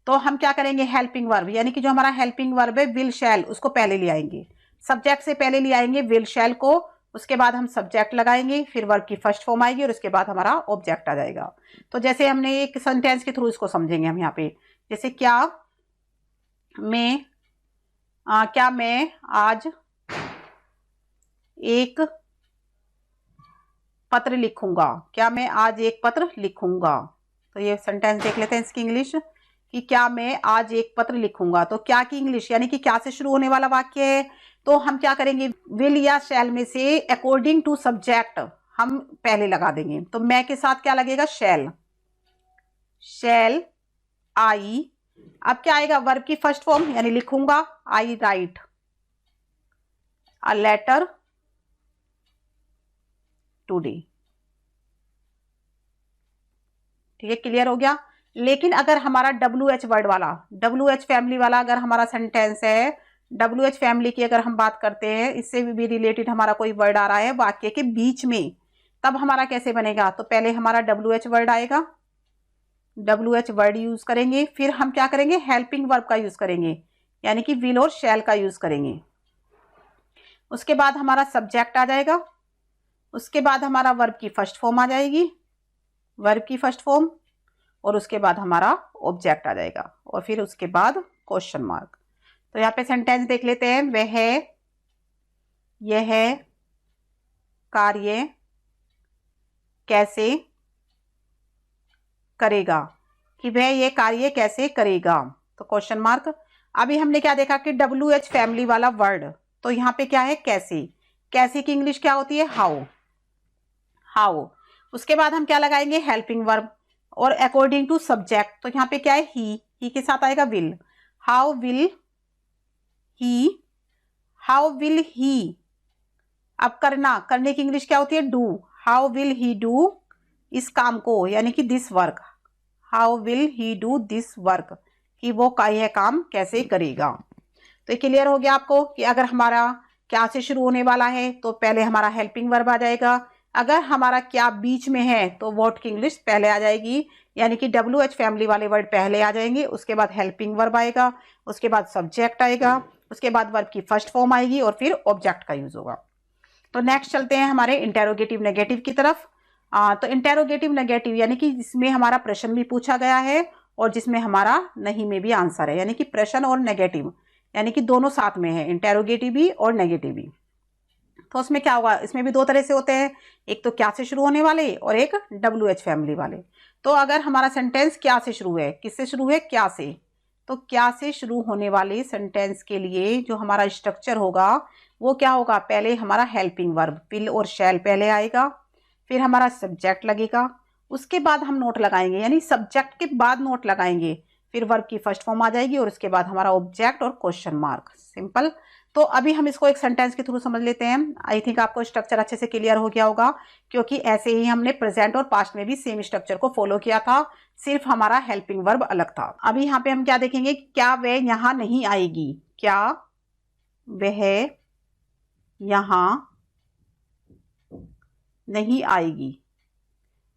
तो हम क्या करेंगे, हेल्पिंग वर्ब, यानी कि जो हमारा हेल्पिंग वर्ब है विल शैल, उसको पहले ले आएंगे। सब्जेक्ट से पहले ले आएंगे विल शैल को, उसके बाद हम सब्जेक्ट लगाएंगे, फिर वर्ब की फर्स्ट फॉर्म आएगी और उसके बाद हमारा ऑब्जेक्ट आ जाएगा। तो जैसे हमने एक सेंटेंस के थ्रू इसको समझेंगे हम यहाँ पे। जैसे क्या मैं आज एक पत्र लिखूंगा, क्या मैं आज एक पत्र लिखूंगा। तो ये सेंटेंस देख लेते हैं इसकी इंग्लिश कि क्या मैं आज एक पत्र लिखूंगा। तो क्या की इंग्लिश, यानी कि क्या से शुरू होने वाला वाक्य है, तो हम क्या करेंगे, विल या शैल में से अकॉर्डिंग टू सब्जेक्ट हम पहले लगा देंगे। तो मैं के साथ क्या लगेगा, शैल, शैल आई। अब क्या आएगा, वर्ब की फर्स्ट फॉर्म, यानी लिखूंगा, आई राइट अ लेटर टुडे। ठीक है, क्लियर हो गया। लेकिन अगर हमारा WH वर्ड वाला, WH फैमिली वाला अगर हमारा सेंटेंस है, WH फैमिली की अगर हम बात करते हैं, इससे भी रिलेटेड हमारा कोई वर्ड आ रहा है वाक्य के बीच में, तब हमारा कैसे बनेगा। तो पहले हमारा WH वर्ड आएगा, WH वर्ड यूज करेंगे, फिर हम क्या करेंगे, हेल्पिंग वर्ब का यूज करेंगे, यानी कि विल और शैल का यूज करेंगे। उसके बाद हमारा सब्जेक्ट आ जाएगा, उसके बाद हमारा वर्ब की फर्स्ट फॉर्म आ जाएगी, वर्ब की फर्स्ट फॉर्म, और उसके बाद हमारा ऑब्जेक्ट आ जाएगा, और फिर उसके बाद क्वेश्चन मार्क। तो यहाँ पे सेंटेंस देख लेते हैं, यह कार्य कैसे करेगा, कि वह ये कार्य कैसे करेगा। तो क्वेश्चन मार्क। अभी हमने क्या देखा कि WH फैमिली वाला वर्ड, तो यहाँ पे क्या है, कैसे। कैसे की इंग्लिश क्या होती है, हाउ। उसके बाद हम क्या लगाएंगे, हेल्पिंग वर्ब, और अकॉर्डिंग टू सब्जेक्ट। तो यहाँ पे क्या है, ही के साथ आएगा विल, हाउ विल ही। अब करने की इंग्लिश क्या होती है, do, how will he do इस काम को, यानी कि this work, how will he do this work, कि वो यह काम कैसे करेगा। तो ये क्लियर हो गया आपको कि अगर हमारा क्या से शुरू होने वाला है, तो पहले हमारा हेल्पिंग वर्ब आ जाएगा, अगर हमारा क्या बीच में है तो व्हाट की इंग्लिश पहले आ जाएगी, यानी कि WH फैमिली वाले वर्ड पहले आ जाएंगे, उसके बाद हेल्पिंग वर्ब आएगा, उसके बाद सब्जेक्ट आएगा, उसके बाद वर्ब की फर्स्ट फॉर्म आएगी और फिर ऑब्जेक्ट का यूज होगा। तो नेक्स्ट चलते हैं हमारे इंटेरोगेटिव नेगेटिव की तरफ। तो इंटेरोगेटिव नेगेटिव यानी कि जिसमें हमारा प्रश्न भी पूछा गया है और जिसमें हमारा नहीं में भी आंसर है, यानी कि प्रश्न और नेगेटिव यानी कि दोनों साथ में है, इंटेरोगेटिव भी और नेगेटिव भी। तो उसमें क्या होगा, इसमें भी दो तरह से होते हैं, एक तो क्या से शुरू होने वाले और एक WH फैमिली वाले। तो अगर हमारा सेंटेंस क्या से शुरू है, किससे शुरू है, क्या से, तो क्या से शुरू होने वाले सेंटेंस के लिए जो हमारा स्ट्रक्चर होगा वो क्या होगा, पहले हमारा हेल्पिंग वर्ब विल और शैल पहले आएगा, फिर हमारा सब्जेक्ट लगेगा, उसके बाद हम नोट लगाएंगे, यानी सब्जेक्ट के बाद नोट लगाएंगे, फिर वर्ब की फर्स्ट फॉर्म आ जाएगी और उसके बाद हमारा ऑब्जेक्ट और क्वेश्चन मार्क। सिंपल। तो अभी हम इसको एक सेंटेंस के थ्रू समझ लेते हैं। आई थिंक आपको स्ट्रक्चर अच्छे से क्लियर हो गया होगा, क्योंकि ऐसे ही हमने प्रेजेंट और पास्ट में भी सेम स्ट्रक्चर को फॉलो किया था, सिर्फ हमारा हेल्पिंग वर्ब अलग था। अभी यहाँ पे हम क्या देखेंगे, क्या वह यहाँ नहीं आएगी, क्या वह यहाँ नहीं आएगी।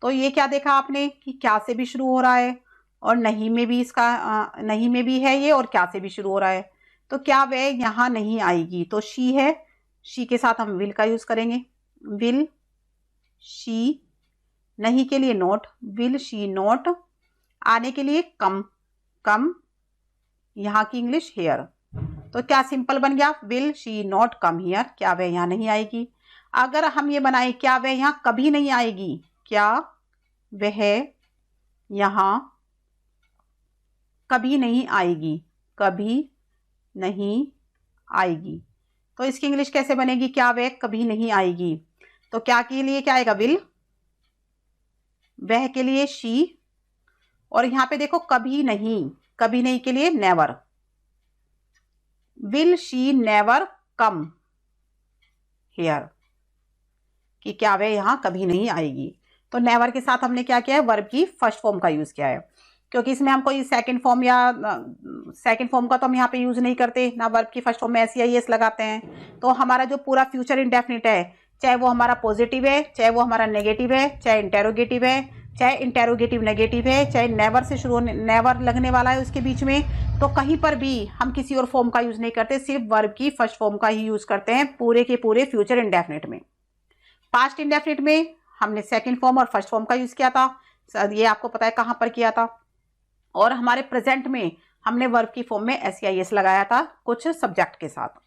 तो ये क्या देखा आपने कि क्या से भी शुरू हो रहा है और नहीं में भी इसका नहीं में भी है ये और क्या से भी शुरू हो रहा है। तो क्या वह यहाँ नहीं आएगी, तो शी है, शी के साथ हम विल का यूज करेंगे, विल शी, नहीं के लिए नोट, विल शी नोट, आने के लिए कम, कम यहाँ की इंग्लिश हेयर। तो क्या सिंपल बन गया, will she not come here, क्या वह यहाँ नहीं आएगी। अगर हम ये बनाए क्या वह यहाँ कभी नहीं आएगी, क्या वह यहाँ कभी नहीं आएगी, कभी नहीं आएगी, तो इसकी इंग्लिश कैसे बनेगी, क्या वह कभी नहीं आएगी। तो क्या के लिए क्या आएगा, विल, वह के लिए शी, और यहाँ पे देखो कभी नहीं, कभी नहीं के लिए never, will she never come here, कि क्या वह यहां कभी नहीं आएगी। तो नेवर के साथ हमने क्या किया है, वर्ब की फर्स्ट फॉर्म का यूज किया है, क्योंकि इसमें हम कोई सेकंड फॉर्म या सेकंड फॉर्म का तो हम यहाँ पे यूज नहीं करते ना, वर्ब की फर्स्ट फॉर्म में SEIS लगाते हैं। तो हमारा जो पूरा फ्यूचर इंडेफिनिट है, चाहे वो हमारा पॉजिटिव है, चाहे वो हमारा नेगेटिव है, चाहे इंटेरोगेटिव है, चाहे इंटेरोगेटिव नेगेटिव है, चाहे नेवर से शुरू होने, नेवर लगने वाला है उसके बीच में, तो कहीं पर भी हम किसी और फॉर्म का यूज नहीं करते, सिर्फ वर्ब की फर्स्ट फॉर्म का ही यूज करते हैं पूरे के पूरे फ्यूचर इंडेफिनिट में। पास्ट इंडेफिनिट में हमने सेकंड फॉर्म और फर्स्ट फॉर्म का यूज किया था, ये आपको पता है कहां पर किया था। और हमारे प्रेजेंट में हमने वर्ब की फॉर्म में SEIS लगाया था कुछ सब्जेक्ट के साथ।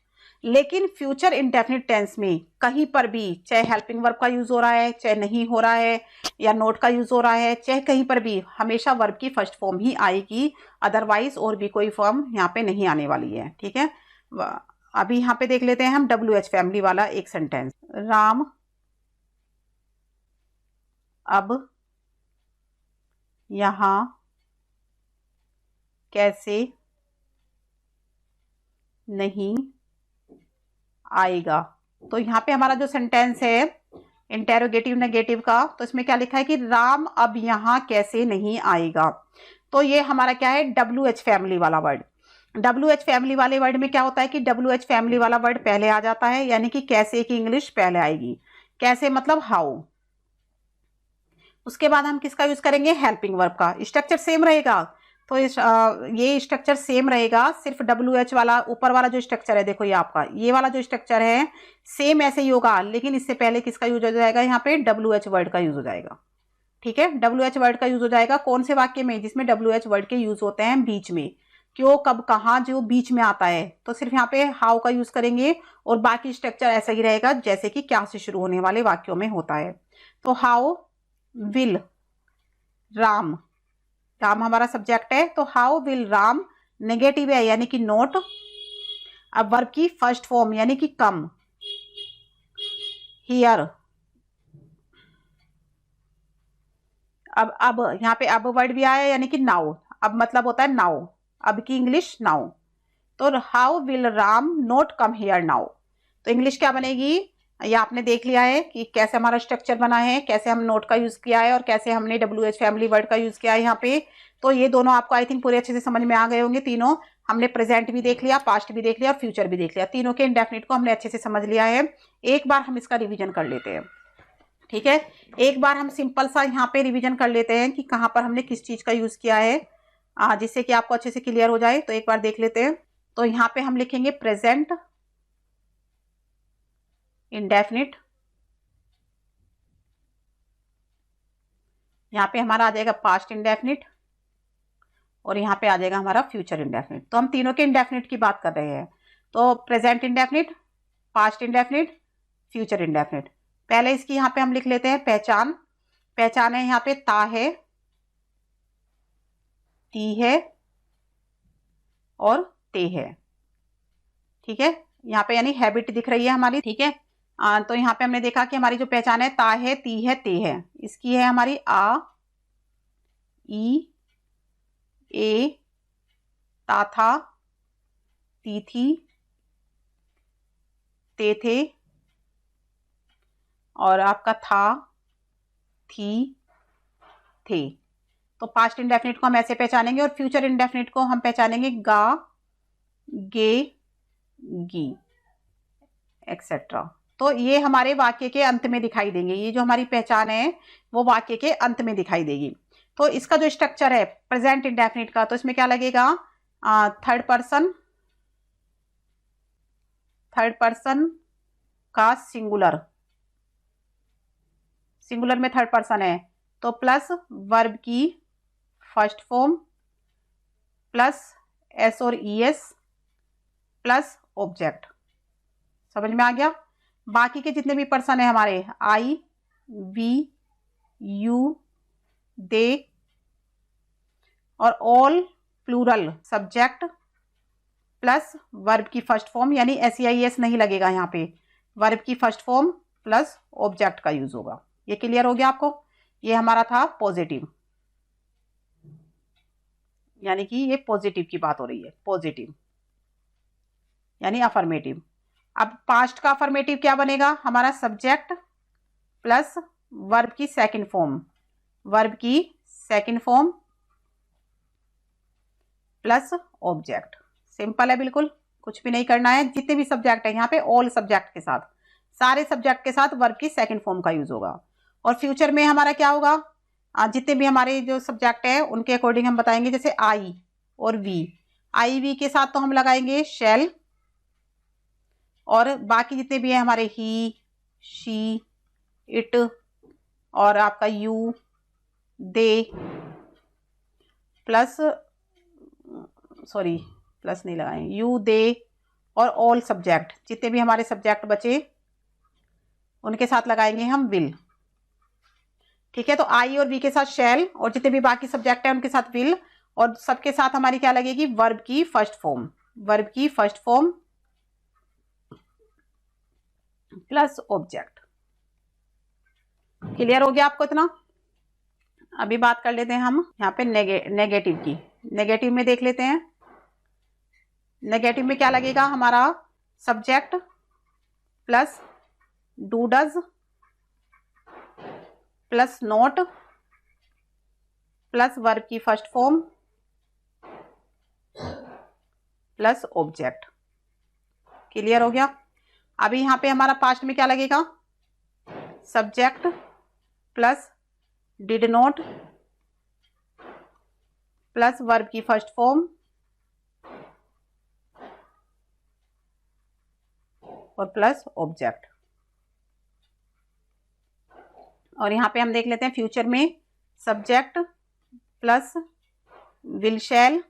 लेकिन फ्यूचर इंडेफिनिट टेंस में कहीं पर भी, चाहे हेल्पिंग वर्ब का यूज हो रहा है, चाहे नहीं हो रहा है, या नोट का यूज हो रहा है, चाहे कहीं पर भी, हमेशा वर्ब की फर्स्ट फॉर्म ही आएगी, अदरवाइज और भी कोई फॉर्म यहाँ पे नहीं आने वाली है। ठीक है, अभी यहाँ पे देख लेते हैं हम WH फैमिली वाला एक सेंटेंस, राम अब यहाँ कैसे नहीं आएगा। तो यहाँ पे हमारा जो सेंटेंस है इंटेरोगेटिव नेगेटिव का, तो इसमें क्या लिखा है कि राम अब यहाँ कैसे नहीं आएगा। तो ये हमारा क्या है, WH फैमिली वाला वर्ड। WH फैमिली वाले वर्ड में क्या होता है कि WH फैमिली वाला वर्ड पहले आ जाता है, यानी कि कैसे की इंग्लिश पहले आएगी, कैसे मतलब हाउ। उसके बाद हम किसका यूज करेंगे, हेल्पिंग वर्ब का। स्ट्रक्चर सेम रहेगा, तो ये स्ट्रक्चर सेम रहेगा, सिर्फ WH वाला ऊपर वाला जो स्ट्रक्चर है, देखो ये आपका ये वाला जो स्ट्रक्चर है सेम ऐसे ही होगा, लेकिन इससे पहले किसका यूज हो जाएगा, यहाँ पे WH वर्ड का यूज हो जाएगा। ठीक है, WH वर्ड का यूज हो जाएगा कौन से वाक्य में, जिसमें WH वर्ड के यूज होते हैं बीच में, क्यों कब कहाँ जो बीच में आता है, तो सिर्फ यहाँ पे हाउ का यूज करेंगे और बाकी स्ट्रक्चर ऐसा ही रहेगा जैसे कि क्या से शुरू होने वाले वाक्यों में होता है। तो हाउ विल राम, राम हमारा सब्जेक्ट है, तो हाउ विल राम नेगेटिव है यानी कि नोट, अब वर्ब की फर्स्ट फॉर्म यानी कि कम हियर, अब यहाँ पे अब वर्ड भी आया यानी कि नाउ, अब मतलब होता है नाउ, अब की इंग्लिश नाउ। तो how will Ram note come here now, तो इंग्लिश क्या बनेगी, ये आपने देख लिया है कि कैसे हमारा स्ट्रक्चर बना है, कैसे हम नोट का यूज किया है और कैसे हमने WH फैमिली वर्ड का यूज किया है यहाँ पे। तो ये दोनों आपको आई थिंक पूरे अच्छे से समझ में आ गए होंगे। तीनों हमने प्रेजेंट भी देख लिया, पास्ट भी देख लिया और फ्यूचर भी देख लिया, तीनों के इंडेफिनिट को हमने अच्छे से समझ लिया है। एक बार हम इसका रिविजन कर लेते हैं। ठीक है, एक बार हम सिंपल सा यहाँ पे रिवीजन कर लेते हैं कि कहाँ पर हमने किस चीज का यूज किया है, जिससे कि आपको अच्छे से क्लियर हो जाए। तो एक बार देख लेते हैं। तो यहाँ पे हम लिखेंगे प्रेजेंट इंडेफिनिट, यहाँ पे हमारा आ जाएगा पास्ट इंडेफिनिट, और यहाँ पे आ जाएगा हमारा फ्यूचर इंडेफिनिट। तो हम तीनों के इंडेफिनिट की बात कर रहे हैं। तो present indefinite, past indefinite, future indefinite. पहले इसकी यहाँ पे हम लिख लेते हैं पहचान। पहचान है यहाँ पे ता है, ती है और ते है। ठीक है, यहाँ पे यानी हैबिट दिख रही है हमारी। ठीक है, तो यहाँ पे हमने देखा कि हमारी जो पहचान है ता है, ती है, ते है। इसकी है हमारी आ, ई, ए, ता था, ती थी, ते थे, और आपका था, थी, थे। तो पास्ट इंडेफिनिट को हम ऐसे पहचानेंगे, और फ्यूचर इंडेफिनिट को हम पहचानेंगे गा, गे, गी, एक्सेट्रा। तो ये हमारे वाक्य के अंत में दिखाई देंगे। ये जो हमारी पहचान है वो वाक्य के अंत में दिखाई देगी। तो इसका जो स्ट्रक्चर है प्रेजेंट इंडेफिनिट का, तो इसमें क्या लगेगा, थर्ड पर्सन का सिंगुलर, सिंगुलर में थर्ड पर्सन है, तो प्लस वर्ब की फर्स्ट फॉर्म प्लस एस और ई एस प्लस ऑब्जेक्ट। समझ में आ गया। बाकी के जितने भी पर्सन है हमारे, आई, वी, यू, दे, और all plural subject plus verb की फर्स्ट फॉर्म, यानी एस आई एस नहीं लगेगा यहाँ पे, वर्ब की फर्स्ट फॉर्म प्लस ऑब्जेक्ट का यूज होगा। ये क्लियर हो गया आपको। ये हमारा था पॉजिटिव, यानी कि ये पॉजिटिव की बात हो रही है, पॉजिटिव यानी अफर्मेटिव। अब पास्ट का अफर्मेटिव क्या बनेगा हमारा, सब्जेक्ट प्लस वर्ब की सेकंड फॉर्म, वर्ब की second form plus object. Simple है बिल्कुल, कुछ भी नहीं करना है। जितने भी सब्जेक्ट है यहाँ पे ऑल सब्जेक्ट के साथ, सारे सब्जेक्ट के साथ वर्ब की सेकंड फॉर्म का यूज होगा। और फ्यूचर में हमारा क्या होगा, जितने भी हमारे जो सब्जेक्ट है उनके अकॉर्डिंग हम बताएंगे। जैसे आई और वी, आई वी के साथ तो हम लगाएंगे शेल, और बाकी जितने भी है हमारे ही, शी, इट, और आपका you, they, plus sorry plus नहीं लगाएंगे, यू, दे, और ऑल सब्जेक्ट, जितने भी हमारे सब्जेक्ट बचे उनके साथ लगाएंगे हम विल। ठीक है, तो आई और वी के साथ शेल, और जितने भी बाकी सब्जेक्ट है उनके साथ विल, और सबके साथ हमारी क्या लगेगी, वर्ब की फर्स्ट फॉर्म, वर्ब की first form plus object. Clear हो गया आपको इतना। अभी बात कर लेते हैं हम यहाँ पे नेगेटिव की। नेगेटिव में देख लेते हैं। नेगेटिव में क्या लगेगा हमारा, subject plus do does plus not plus verb की first form plus object. Clear हो गया। अभी यहाँ पे हमारा पास्ट में क्या लगेगा, subject plus did not plus verb की फर्स्ट फॉर्म और प्लस ऑब्जेक्ट। और यहाँ पे हम देख लेते हैं फ्यूचर में, subject plus will shell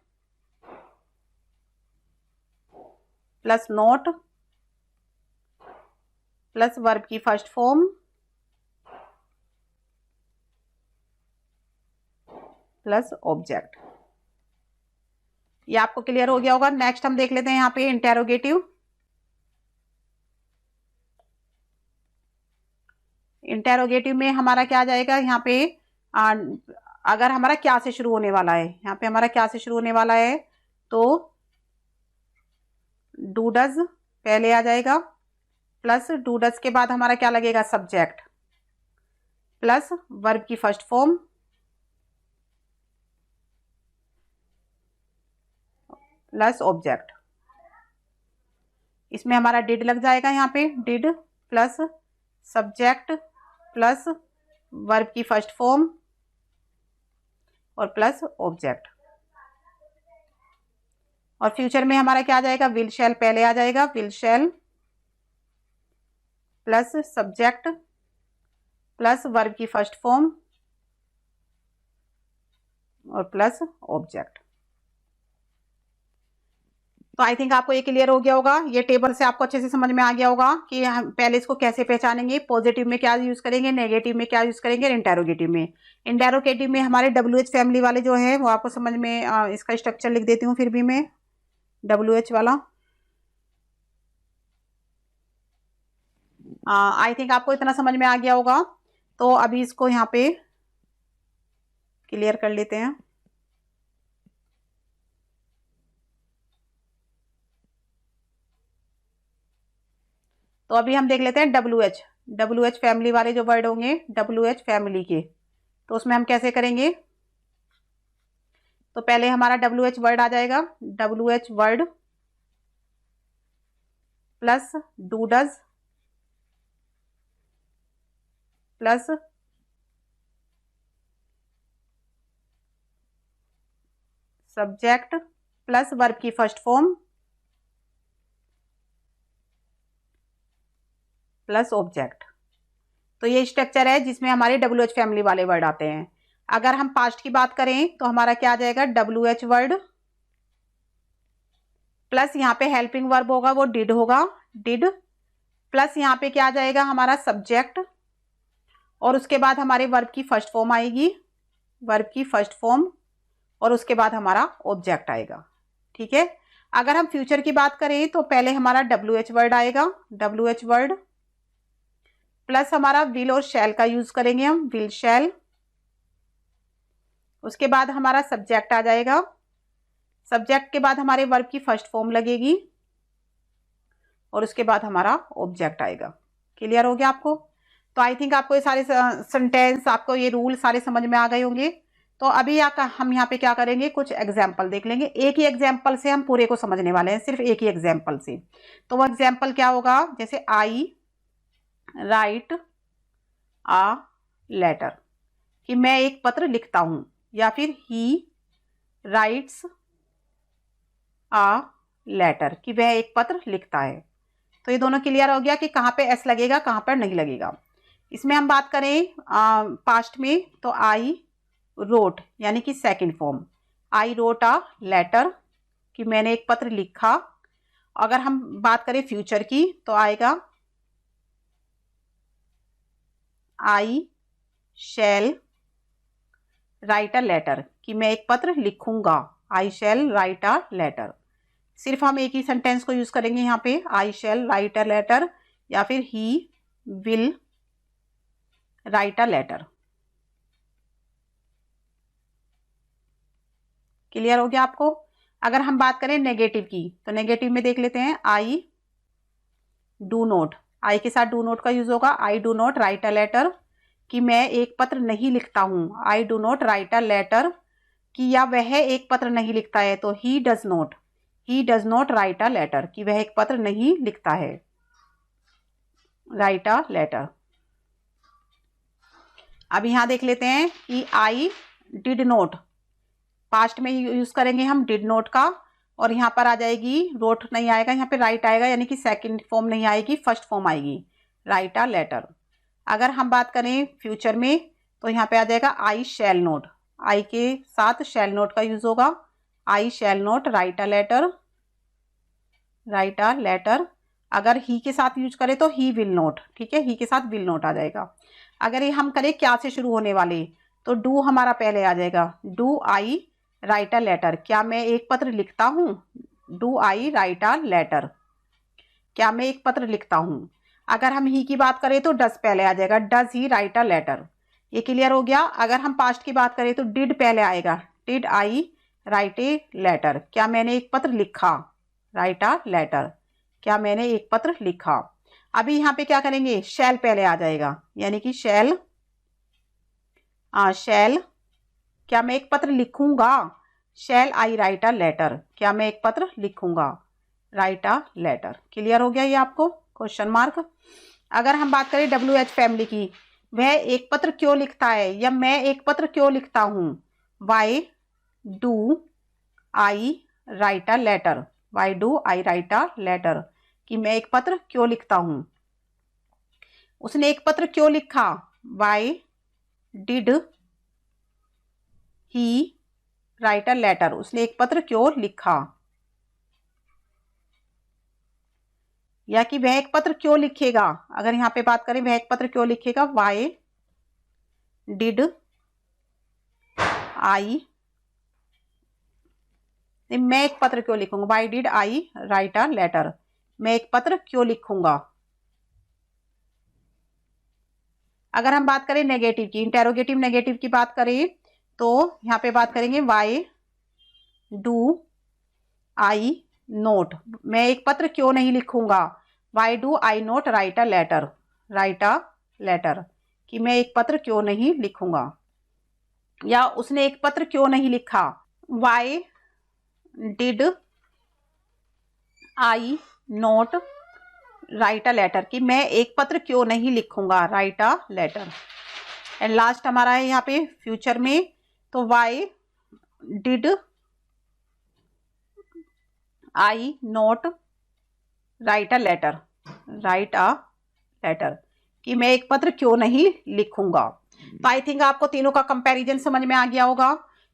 plus not plus verb की फर्स्ट फॉर्म प्लस ऑब्जेक्ट। ये आपको क्लियर हो गया होगा। नेक्स्ट हम देख लेते हैं यहाँ पे इंटेरोगेटिव। इंटेरोगेटिव में हमारा क्या आ जाएगा, यहाँ पे अगर हमारा क्या से शुरू होने वाला है, यहाँ पे हमारा क्या से शुरू होने वाला है, तो डू डज पहले आ जाएगा, प्लस डू डज के बाद हमारा क्या लगेगा, सब्जेक्ट प्लस वर्ब की फर्स्ट फॉर्म प्लस ऑब्जेक्ट। इसमें हमारा डिड लग जाएगा, यहाँ पे did plus subject plus verb की फर्स्ट फॉर्म और प्लस ऑब्जेक्ट। और फ्यूचर में हमारा क्या आ जाएगा, विल शैल पहले आ जाएगा, will shell plus subject plus verb की फर्स्ट फॉर्म और प्लस ऑब्जेक्ट। तो आई थिंक आपको ये क्लियर हो गया होगा। ये टेबल से आपको अच्छे से समझ में आ गया होगा कि हम पहले इसको कैसे पहचानेंगे, पॉजिटिव में क्या यूज करेंगे, नेगेटिव में क्या यूज करेंगे, इंटेरोगेटिव में। इंटेरोगेटिव में हमारे WH फैमिली वाले जो है वो आपको समझ में, इसका स्ट्रक्चर लिख देती हूँ फिर भी मैं, WH वाला। आई थिंक आपको इतना समझ में आ गया होगा। तो अभी इसको यहाँ पे क्लियर कर लेते हैं। तो अभी हम देख लेते हैं WH फैमिली वाले जो वर्ड होंगे WH फैमिली के, तो उसमें हम कैसे करेंगे। तो पहले हमारा WH वर्ड आ जाएगा, WH word plus do does plus subject plus verb की फर्स्ट फॉर्म प्लस ऑब्जेक्ट। तो ये स्ट्रक्चर है जिसमें हमारे WH फैमिली वाले वर्ड आते हैं। अगर हम पास्ट की बात करें तो हमारा क्या आ जाएगा, WH वर्ड प्लस यहाँ पे हेल्पिंग वर्ब होगा वो डिड होगा, डिड प्लस यहाँ पे क्या आ जाएगा हमारा सब्जेक्ट, और उसके बाद हमारे वर्ब की फर्स्ट फॉर्म आएगी, वर्ब की फर्स्ट फॉर्म, और उसके बाद हमारा ऑब्जेक्ट आएगा। ठीक है। अगर हम फ्यूचर की बात करें तो पहले हमारा WH वर्ड आएगा, WH वर्ड प्लस हमारा विल और शैल का यूज करेंगे हम, विल शैल। उसके बाद हमारा सब्जेक्ट आ जाएगा, सब्जेक्ट के बाद हमारे वर्ब की फर्स्ट फॉर्म लगेगी और उसके बाद हमारा ऑब्जेक्ट आएगा। क्लियर हो गया आपको। तो आई थिंक आपको ये सारे सेंटेंस, आपको ये रूल सारे समझ में आ गए होंगे। तो अभी हम यहाँ पे क्या करेंगे, कुछ एग्जाम्पल देख लेंगे। एक ही एग्जाम्पल से हम पूरे को समझने वाले हैं, सिर्फ एक ही एग्जाम्पल से। तो वो एग्जाम्पल क्या होगा, जैसे आई राइट आ लेटर, कि मैं एक पत्र लिखता हूं, या फिर ही राइट्स आ लेटर, कि वह एक पत्र लिखता है। तो ये दोनों क्लियर हो गया कि कहाँ पे एस लगेगा, कहाँ पर नहीं लगेगा। इसमें हम बात करें पास्ट में, तो आई रोट यानी कि second form, I wrote a letter, कि मैंने एक पत्र लिखा। अगर हम बात करें फ्यूचर की तो आएगा आई शैल राइट अ लेटर, कि मैं एक पत्र लिखूंगा, आई शैल राइट अ लेटर। सिर्फ हम एक ही सेंटेंस को यूज करेंगे यहाँ पे, आई शैल राइट अ लेटर या फिर he will write a letter. Clear हो गया आपको। अगर हम बात करें नेगेटिव की तो नेगेटिव में देख लेते हैं, आई डू नॉट, आई के साथ डू नॉट का यूज होगा, I do not write a letter, कि मैं एक पत्र नहीं लिखता हूं, I do not write a letter, कि या वह एक पत्र नहीं लिखता है, तो he does not write a letter, कि वह एक पत्र नहीं लिखता है, राइट अ लेटर। अब यहां देख लेते हैं कि आई डिड नॉट, पास्ट में यूज करेंगे हम डिड नॉट का, और यहाँ पर आ जाएगी रोट नहीं आएगा, यहाँ पे राइट आएगा, यानी कि सेकंड फॉर्म नहीं आएगी, फर्स्ट फॉर्म आएगी, राइट अ लेटर। अगर हम बात करें फ्यूचर में तो यहाँ पे आ जाएगा आई शैल नॉट, आई के साथ शैल नॉट का यूज होगा, I shall not write a letter, write a letter. अगर ही के साथ यूज करें तो ही विल नॉट, ठीक है, ही के साथ विल नॉट आ जाएगा। अगर ये हम करें क्या से शुरू होने वाले, तो डू हमारा पहले आ जाएगा, do I write a letter, क्या मैं एक पत्र लिखता हूं, do I write a letter, क्या मैं एक पत्र लिखता हूं। अगर हम ही की बात करें तो डज पहले आ जाएगा, does he write a letter. ये क्लियर हो गया। अगर हम पास्ट की बात करें तो डिड पहले आएगा, did I write a letter, क्या मैंने एक पत्र लिखा, राइट अ लेटर, क्या मैंने एक पत्र लिखा। अभी यहाँ पे क्या करेंगे, शैल पहले आ जाएगा, यानी कि शैल क्या मैं एक पत्र लिखूंगा, शैल आई राइट अ लेटर, क्या मैं एक पत्र लिखूंगा, राइट अ लेटर। क्लियर हो गया ये आपको, क्वेश्चन मार्क। अगर हम बात करें WH फैमिली की वह एक पत्र क्यों लिखता है या मैं एक पत्र क्यों लिखता हूँ। Why do I write a letter, why do I write a letter, कि मैं एक पत्र क्यों लिखता हूँ। उसने एक पत्र क्यों लिखा, why did he write a letter, उसने एक पत्र क्यों लिखा। या कि वह एक पत्र क्यों लिखेगा, अगर यहाँ पे बात करें वह एक पत्र क्यों लिखेगा, वाई डिड आई, मैं एक पत्र क्यों लिखूंगा, why did I write a letter, मैं एक पत्र क्यों लिखूंगा। अगर हम बात करें नेगेटिव की, इंटेरोगेटिव नेगेटिव की बात करें तो यहाँ पे बात करेंगे वाई डू आई नोट, मैं एक पत्र क्यों नहीं लिखूंगा, why do I not write a letter, write a letter, कि मैं एक पत्र क्यों नहीं लिखूंगा। या उसने एक पत्र क्यों नहीं लिखा, why did I not write a letter, कि मैं एक पत्र क्यों नहीं लिखूंगा, write a letter. And last हमारा है यहाँ पे फ्यूचर में, तो why did I not write a letter, write a letter, कि मैं एक पत्र क्यों नहीं लिखूंगा। तो आई थिंक आपको तीनों का कंपैरिजन समझ में आ गया होगा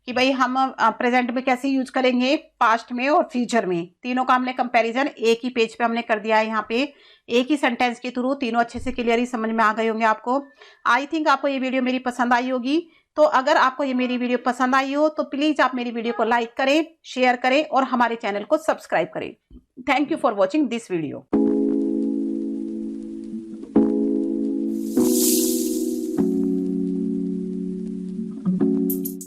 कि भाई हम प्रेजेंट में कैसे यूज करेंगे, पास्ट में और फ्यूचर में। तीनों का हमने कंपैरिजन एक ही पेज पे हमने कर दिया है, यहाँ पे एक ही सेंटेंस के थ्रू तीनों अच्छे से क्लियर ही समझ में आ गए होंगे आपको। आई थिंक आपको ये वीडियो मेरी पसंद आई होगी। तो अगर आपको ये मेरी वीडियो पसंद आई हो तो प्लीज आप मेरी वीडियो को लाइक करें, शेयर करें और हमारे चैनल को सब्सक्राइब करें। Thank you for watching this video.